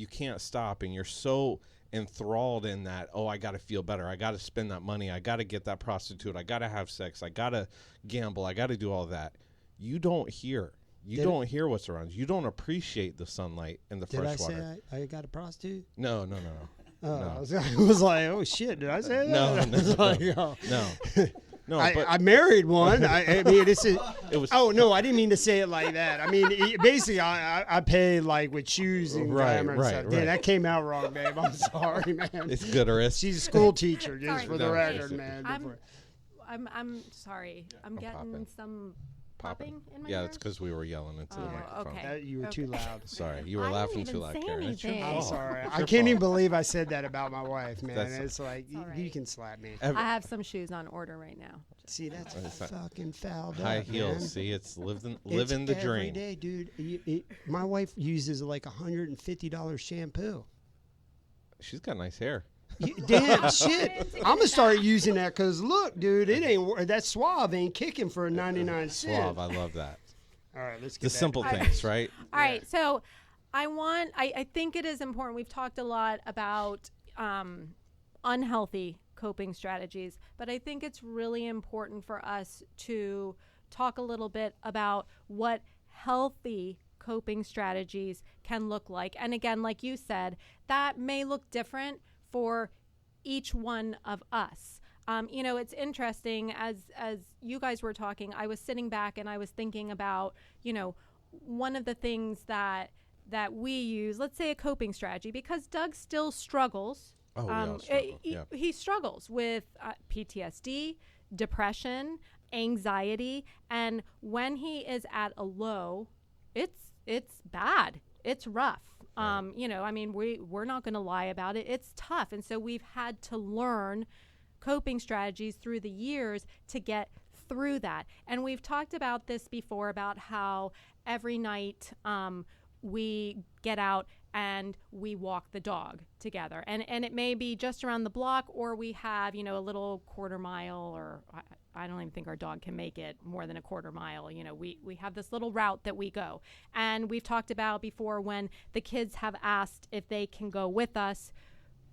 can't stop, and you're so enthralled in that, oh, I got to feel better. I got to spend that money. I got to get that prostitute. I got to have sex. I got to gamble. I got to do all that. You don't hear. You don't hear what's around you. You don't appreciate the sunlight and the fresh water. Did I say I got a prostitute? No. Oh, No. I was like, oh shit, did I say that? No, I was like, no. No, but I married one. I mean, it was. Oh no, I didn't mean to say it like that. I mean, basically, I pay like with shoes and grammar and stuff. Dude, that came out wrong, babe. I'm sorry, man. It's gooderish. She's a school teacher, just Sorry. for the No, record, it's- man. I'm sorry. I'm getting popping. some popping in my Yeah, ears. it's because we were yelling into the Oh, microphone. okay. You were too loud. Sorry, you were I laughing didn't too even loud, say Karen. It's your anything. I'm fault. sorry. It's I your can't even fault. believe I said that about my wife, man. That's- It's like all you right. can slap me. Ev- I have some shoes on order right now. See, that's It's not- fucking fouled High up, heels. man. See, it's living It's the every dream. day, dude. My wife uses like $150 shampoo. She's got nice hair. Damn shit! I'm gonna start using that because look, dude, it ain't that Suave ain't kicking for 99 cents. Suave. I love that. All right, let's get The back simple to- things, right? All right, so I think it is important. We've talked a lot about unhealthy coping strategies, but I think it's really important for us to talk a little bit about what healthy coping strategies can look like. And again, like you said, that may look different for each one of us. It's interesting as you guys were talking, I was sitting back and I was thinking about, one of the things that we use, let's say a coping strategy, because Doug still struggles. Oh, we all struggle. Yeah. He struggles with PTSD, depression, anxiety, and when he is at a low, it's bad. It's rough. You know, I mean, we're not going to lie about it. It's tough. And so we've had to learn coping strategies through the years to get through that. And we've talked about this before about how every night we get out and we walk the dog together. And it may be just around the block, or we have, you know, a little quarter mile, or I don't even think our dog can make it more than a quarter mile. You know, we have this little route that we go. And we've talked about before, when the kids have asked if they can go with us,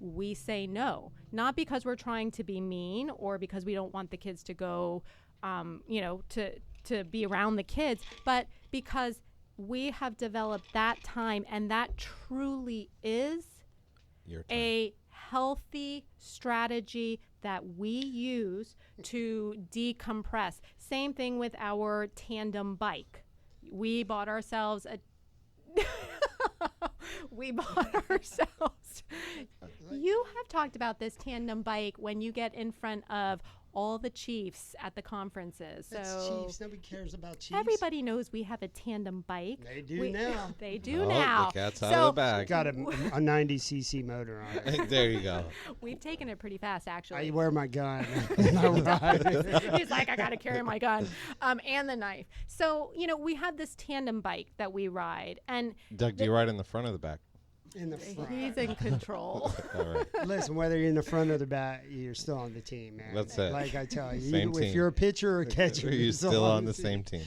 we say no. Not because we're trying to be mean or because we don't want the kids to go, you know, to be around the kids, but because we have developed that time, and that truly is Your time. a healthy strategy that we use to decompress. Same thing with our tandem bike. We bought ourselves a You have talked about this tandem bike when you get in front of all the chiefs at the conferences. That's So Chiefs. Nobody cares about Chiefs. everybody knows we have a tandem bike. They do now. They do Oh, now. the cat's So out of the bag. Got a 90cc motor on it. There you go. we've taken it pretty fast, actually. I wear my gun. and I ride. He's like, I got to carry my gun and the knife. So, you know, we have this tandem bike that we ride, and Doug, do you ride in the front or the back? In the front. he's in control. All right. Listen, whether you're in the front or the back, you're still on the team, man. That's it. Like I tell you, Same if team. you're a pitcher or a catcher, You're still on the team. same team.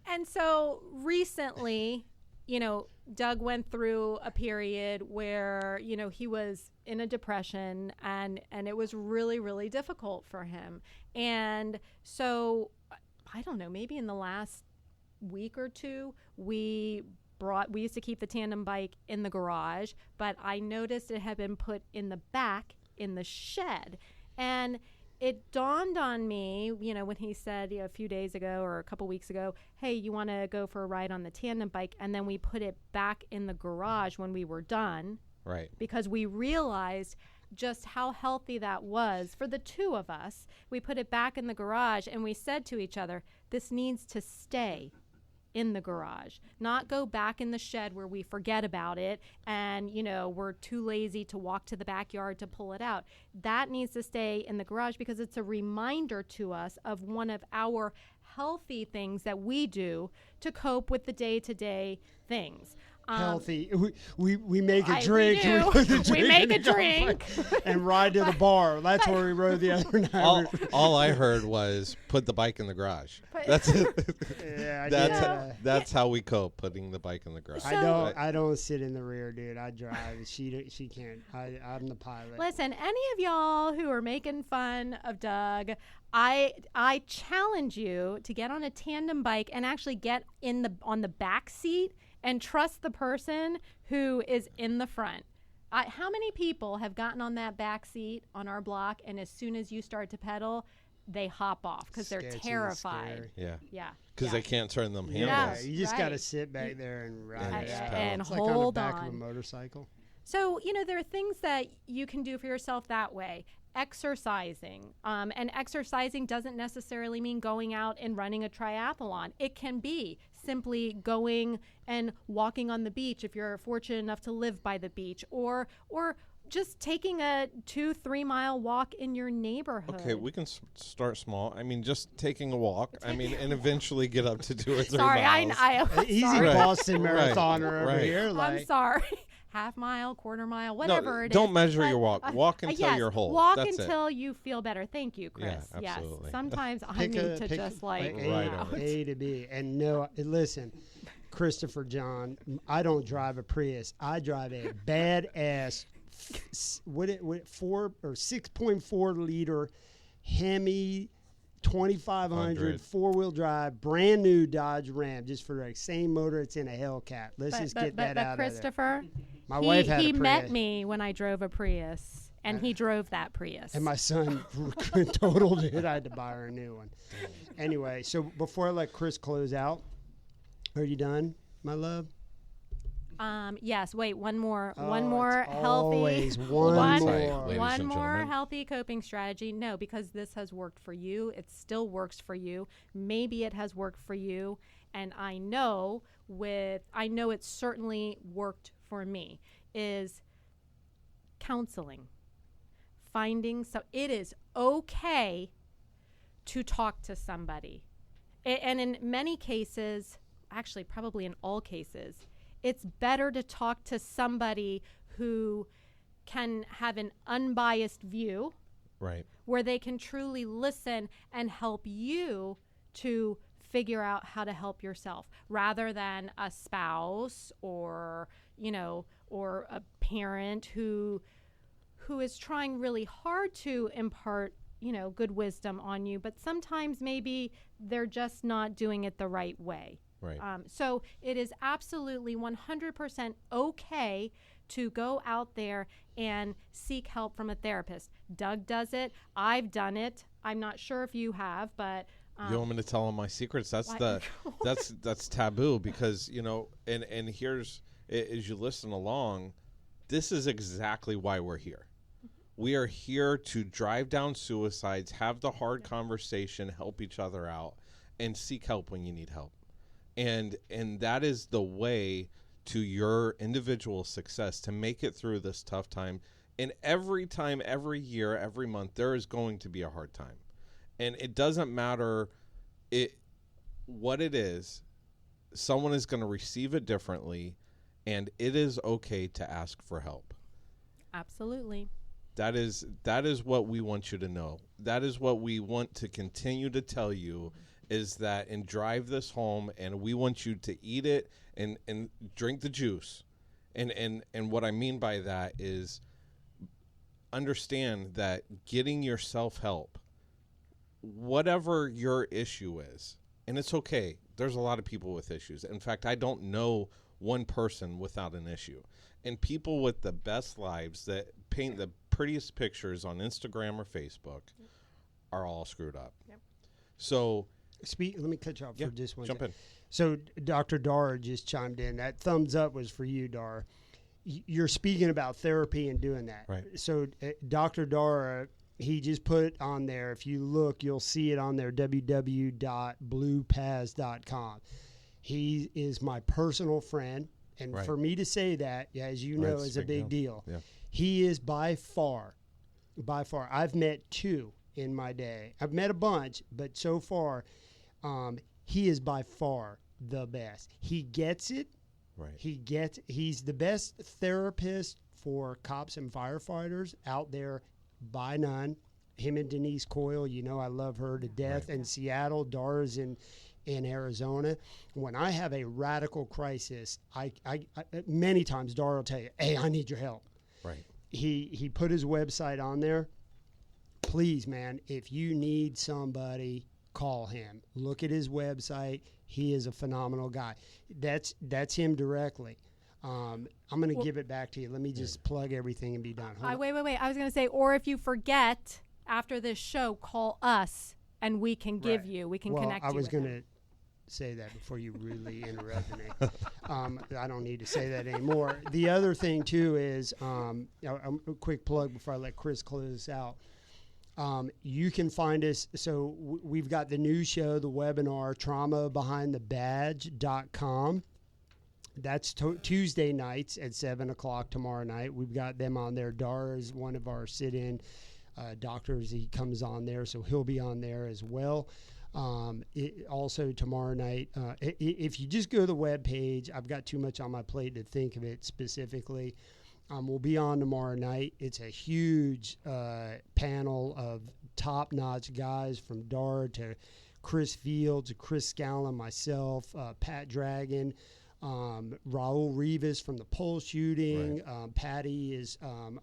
And so recently, you know, Doug went through a period where, you know, he was in a depression, and it was really, really difficult for him. And so, I don't know, maybe in the last week or two, we used to keep the tandem bike in the garage, but I noticed it had been put in the back in the shed. And it dawned on me, you know, when he said, you know, a few days ago or a couple weeks ago, hey, you want to go for a ride on the tandem bike? And then we put it back in the garage when we were done, Right. because we realized just how healthy that was for the two of us. We put it back in the garage, and we said to each other, this needs to stay in the garage, not go back in the shed where we forget about it and, you know, we're too lazy to walk to the backyard to pull it out. That needs to stay in the garage because it's a reminder to us of one of our healthy things that we do to cope with the day-to-day things. Healthy. We make a We drink. do. put the We drink make in a the drink. and ride to the bar. That's where we rode the other night. All I heard was put the bike in the garage. But- That's it. Yeah, I That's did. that's how we cope, putting the bike in the garage. I don't sit in the rear, dude. I drive. She can't. I'm the pilot. Listen, any of y'all who are making fun of Doug, I challenge you to get on a tandem bike and actually get on the back seat and trust the person who is in the front. How many people have gotten on that back seat on our block, and as soon as you start to pedal, they hop off because they're Sketchy and terrified. scary. Yeah. Yeah. Because yeah. they can't turn them Yeah, handles. you just right. got to sit back there and ride And it just out. pedal. And It's like on the hold back of a on. motorcycle. So, you know, there are things that you can do for yourself that way. Exercising. And exercising doesn't necessarily mean going out and running a triathlon. It can be simply going and walking on the beach if you're fortunate enough to live by the beach, or just taking a 2-3 mile walk in your neighborhood. Okay, we can start small. I mean, just taking a walk. I mean, and eventually get up to 2 or 3 Sorry, miles. I'm Easy sorry. Right. Boston Right. marathoner over Right. here. I'm Like, sorry. Half mile, quarter mile, whatever it is. don't measure But, your walk. Walk until yes, you're whole. Walk That's until you feel better. Thank you, Chris. Yeah, absolutely. Yes. Sometimes I pick need a- to pick just like like A, Right out. on. A to B. And no, listen, Christopher John, I don't drive a Prius. I drive a badass 4 or 6.4 liter Hemi 2500 4-wheel drive, brand new Dodge Ram, just for the same motor. It's in a Hellcat. Let's just get that out of there. Christopher, My wife had he a Prius. met me when I drove a Prius, and he drove that Prius. And my son totaled it. I had to buy her a new one. Anyway, so before I let Chris close out, are you done, my love? Yes. Wait. One more. Oh, one more it's healthy. always one one more. Ladies one and more gentlemen. healthy coping strategy. No, because this has worked for you. It still works for you. Maybe it has worked for you, and I know it certainly worked for me, is counseling. So it is okay to talk to somebody. And in many cases, actually probably in all cases, it's better to talk to somebody who can have an unbiased view, Right. where they can truly listen and help you to figure out how to help yourself, rather than a spouse or a parent who is trying really hard to impart good wisdom on you, but sometimes maybe they're just not doing it the right way. Right. So it is absolutely 100% okay to go out there and seek help from a therapist. Doug does it. I've done it. I'm not sure if you have, but You want me to tell them my secrets? That's Why- that's taboo, because and here's, as you listen along, this is exactly why we're here. We are here to drive down suicides, have the hard conversation, help each other out, and seek help when you need help. And that is the way to your individual success, to make it through this tough time. And every time, every year, every month, there is going to be a hard time. And it doesn't matter what it is, someone is going to receive it differently, and it is okay to ask for help. absolutely. That is what we want you to know. That is what we want to continue to tell you, is that, and drive this home, and we want you to eat it and drink the juice. And what I mean by that is, understand that getting yourself help, whatever your issue is, and it's okay. There's a lot of people with issues. In fact, I don't know one person without an issue. And people with the best lives that paint the prettiest pictures on Instagram or Facebook are all screwed up. Yep. So, Let me cut you off yeah, for just one jump second. in. So Dr. Dar just chimed in. That thumbs up was for you, Dar. You're speaking about therapy and doing that. Right. So Dr. Dar, he just put on there, if you look, you'll see it on there, www.bluepaz.com. He is my personal friend. And Right. for me to say that, as you know, Right, is a big deal. Yeah. He is by far, I've met two in my day. I've met a bunch, but so far, he is by far the best. He gets it. Right. He's the best therapist for cops and firefighters out there by none. Him and Denise Coyle, I love her to death. Right. In Seattle, Dar's in Arizona. When I have a radical crisis, I many times Dar will tell you, hey, I need your help. Right. He put his website on there. Please, man, if you need somebody, call him. Look at his website. He is a phenomenal guy. That's him directly. I'm going to give it back to you. Let me just plug everything and be done. Hold on. Wait. I was going to say, or if you forget after this show, call us and we can give Right. you, we can Well, connect I you was with going him. to say that before you rudely interrupted me. I don't need to say that anymore. The other thing, too, is a quick plug before I let Chris close this out. You can find us. So we've got the new show, the webinar, traumabehindthebadge.com. That's Tuesday nights at 7 o'clock tomorrow night. We've got them on there. Dar is one of our sit-in doctors. He comes on there, so he'll be on there as well. Also tomorrow night, if you just go to the webpage, I've got too much on my plate to think of it specifically. We'll be on tomorrow night. It's a huge panel of top-notch guys, from Dar to Chris Fields, Chris Scallon, myself, Pat Dragon, Raul Rivas from the pole shooting. Right. Patty is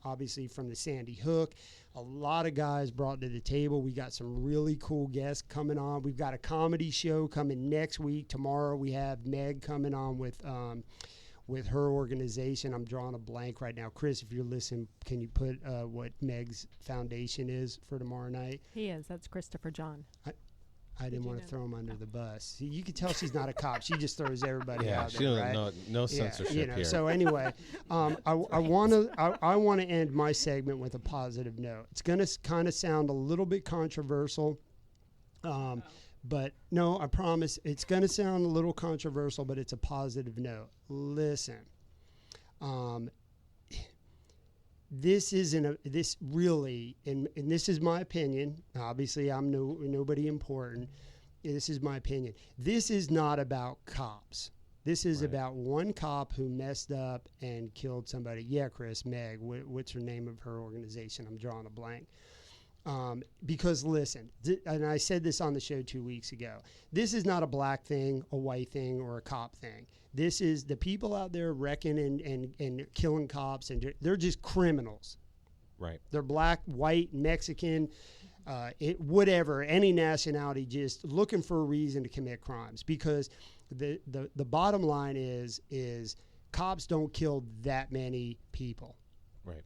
obviously from the Sandy Hook. A lot of guys brought to the table. We got some really cool guests coming on. We've got a comedy show coming next week. Tomorrow we have Meg coming on with her organization. I'm drawing a blank right now. Chris, if you're listening, can you put what Meg's foundation is for tomorrow night? He is. That's Christopher John. I didn't you want to know throw him under the bus. See, you can tell she's not a cop. She just throws everybody Yeah, out she there, don't right? no censorship here. So anyway, I want to end my segment with a positive note. It's going to kind of sound a little bit controversial, But no, I promise it's going to sound a little controversial, but it's a positive note. Listen, this isn't this really, and this is my opinion. Obviously, I'm nobody important. This is my opinion. This is not about cops. This is about one cop who messed up and killed somebody. Yeah, Chris, Meg, what's her name of her organization? I'm drawing a blank. Because listen, and I said this on the show 2 weeks ago, this is not a black thing, a white thing, or a cop thing. This is the people out there wrecking and killing cops, and they're just criminals. Right. They're black, white, Mexican, whatever, any nationality, just looking for a reason to commit crimes. Because the bottom line is cops don't kill that many people. Right.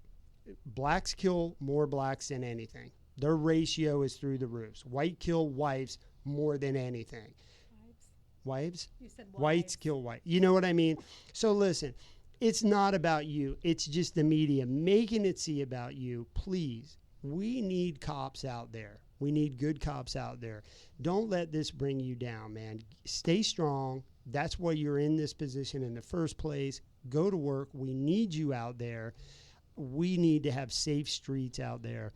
Blacks kill more blacks than anything. Their ratio is through the roofs. White kill whites more than anything. Wives? You said wives. Whites kill white. You know what I mean? So listen, it's not about you. It's just the media making it see about you. Please, we need cops out there. We need good cops out there. Don't let this bring you down, man. Stay strong. That's why you're in this position in the first place. Go to work. We need you out there. We need to have safe streets out there.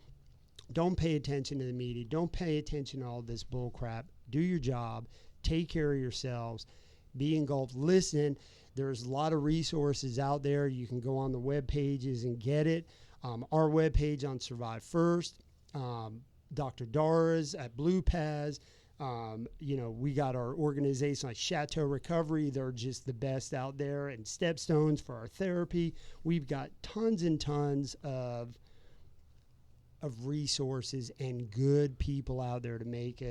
Don't pay attention to the media. Don't pay attention to all this bull crap. Do your job. Take care of yourselves. Be engulfed. Listen, there's a lot of resources out there. You can go on the web pages and get it. Our web page on Survive First, Dr. Dara's at Blue Paz. We got our organization like Chateau Recovery. They're just the best out there, and Stepstones for our therapy. We've got tons and tons of resources and good people out there to make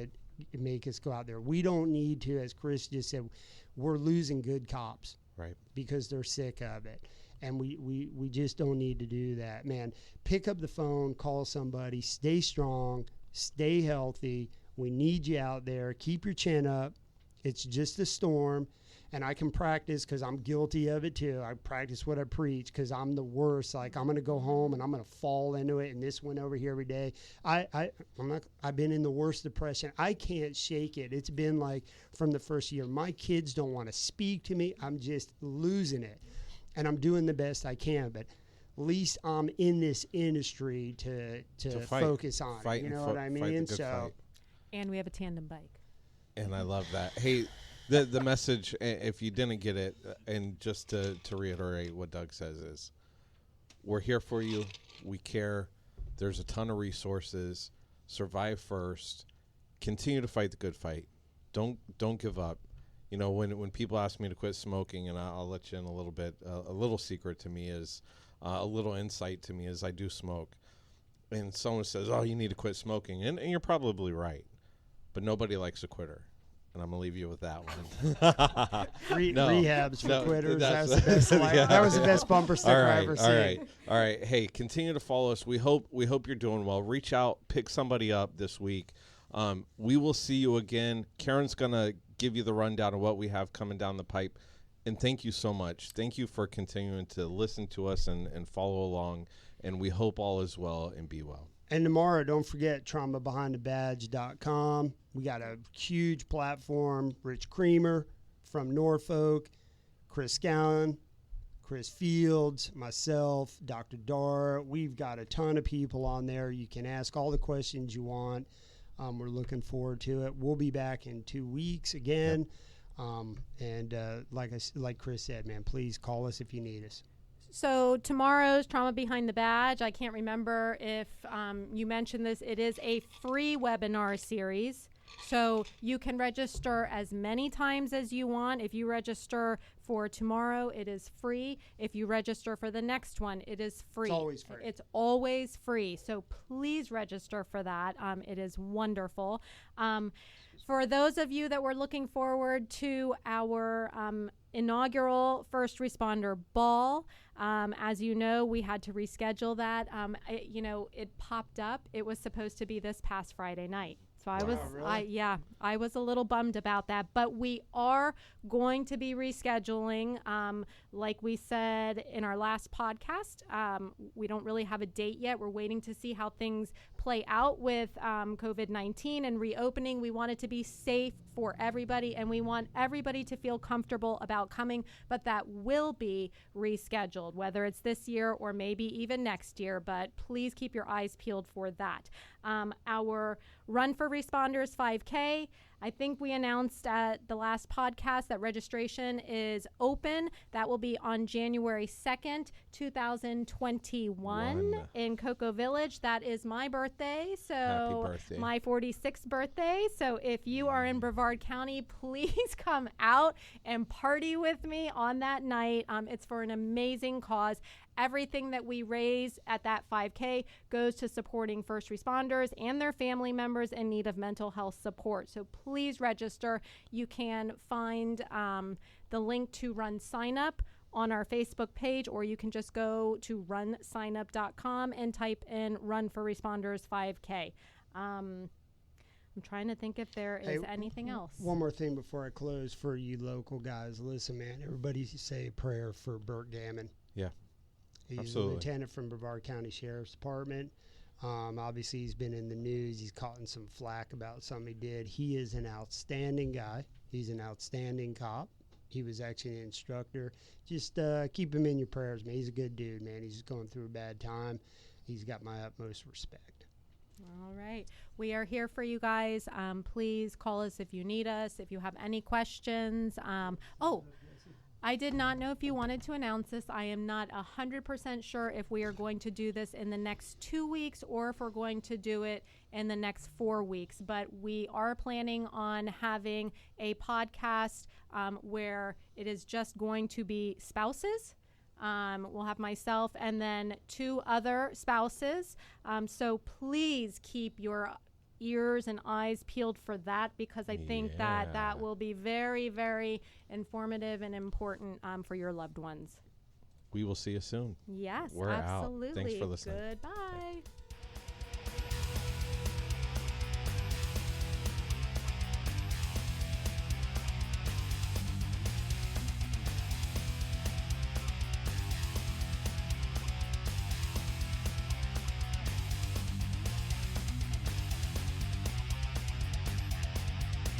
us go out there. We don't need to, as Chris just said, we're losing good cops, right? Because they're sick of it. And we just don't need to do that, man. Pick up the phone, call somebody, stay strong, stay healthy. We need you out there. Keep your chin up. It's just a storm. And I can practice because I'm guilty of it too. I practice what I preach because I'm the worst. Like, I'm going to go home and I'm going to fall into it and this went over here every day. I've been in the worst depression. I can't shake it. It's been like from the first year. My kids don't want to speak to me. I'm just losing it. And I'm doing the best I can. But at least I'm in this industry to focus on it. You know what I mean? And we have a tandem bike. And I love that. Hey, the message, if you didn't get it, and just to reiterate what Doug says is, we're here for you. We care. There's a ton of resources. Survive first. Continue to fight the good fight. Don't give up. You know, when people ask me to quit smoking, and I'll let you in a little bit, a little secret to me is, a little insight to me is I do smoke. And someone says, oh, you need to quit smoking. And you're probably right. But nobody likes a quitter. And I'm going to leave you with that one. Rehabs for quitters. That was the best that was the best bumper sticker I ever seen. All right. Hey, continue to follow us. We hope you're doing well. Reach out. Pick somebody up this week. We will see you again. Karen's going to give you the rundown of what we have coming down the pipe. And thank you so much. Thank you for continuing to listen to us and follow along. And we hope all is well and be well. And tomorrow, don't forget traumabehindthebadge.com. We got a huge platform. Rich Creamer from Norfolk, Chris Gowan, Chris Fields, myself, Dr. Dar. We've got a ton of people on there. You can ask all the questions you want. We're looking forward to it. We'll be back in 2 weeks again. Yep. Like Chris said, man, please call us if you need us. So tomorrow's Trauma Behind the Badge, I can't remember if you mentioned this. It is a free webinar series. So you can register as many times as you want. If you register for tomorrow, it is free. If you register for the next one, it is free. It's always free. It's always free. So please register for that. It is wonderful. For those of you that were looking forward to our inaugural First Responder Ball, as you know, we had to reschedule that. It popped up. It was supposed to be this past Friday night. So I was a little bummed about that, but we are going to be rescheduling. Like we said in our last podcast, we don't really have a date yet. We're waiting to see how things play out with COVID-19 and reopening. We want it to be safe for everybody, and we want everybody to feel comfortable about coming, but that will be rescheduled, whether it's this year or maybe even next year, but please keep your eyes peeled for that. Our Run for Responders 5K, I think we announced at the last podcast that registration is open. That will be on January 2nd, 2021 in Cocoa Village. That is my birthday, so Happy birthday. my 46th birthday. So if you are in Brevard County, please come out and party with me on that night. It's for an amazing cause. Everything that we raise at that 5K goes to supporting first responders and their family members in need of mental health support. So please register. You can find the link to Run Sign Up on our Facebook page, or you can just go to runsignup.com and type in Run for Responders 5K. I'm trying to think if there is anything else. One more thing before I close for you local guys. Listen, man, everybody say a prayer for Burt Gammon. Yeah. He's Absolutely. a lieutenant from Brevard County Sheriff's Department. Obviously, he's been in the news. He's caught in some flack about something he did. He is an outstanding guy. He's an outstanding cop. He was actually an instructor. Just keep him in your prayers, man. He's a good dude, man. He's going through a bad time. He's got my utmost respect. All right. We are here for you guys. Please call us if you need us, if you have any questions. I did not know if you wanted to announce this. I am not 100% sure if we are going to do this in the next 2 weeks or if we're going to do it in the next 4 weeks. But we are planning on having a podcast where it is just going to be spouses. We'll have myself and then 2 other spouses. So please keep your ears and eyes peeled for that, because I think that will be very, very informative and important for your loved ones. We will see you soon. Yes, We're out. absolutely. Thanks for listening. Goodbye.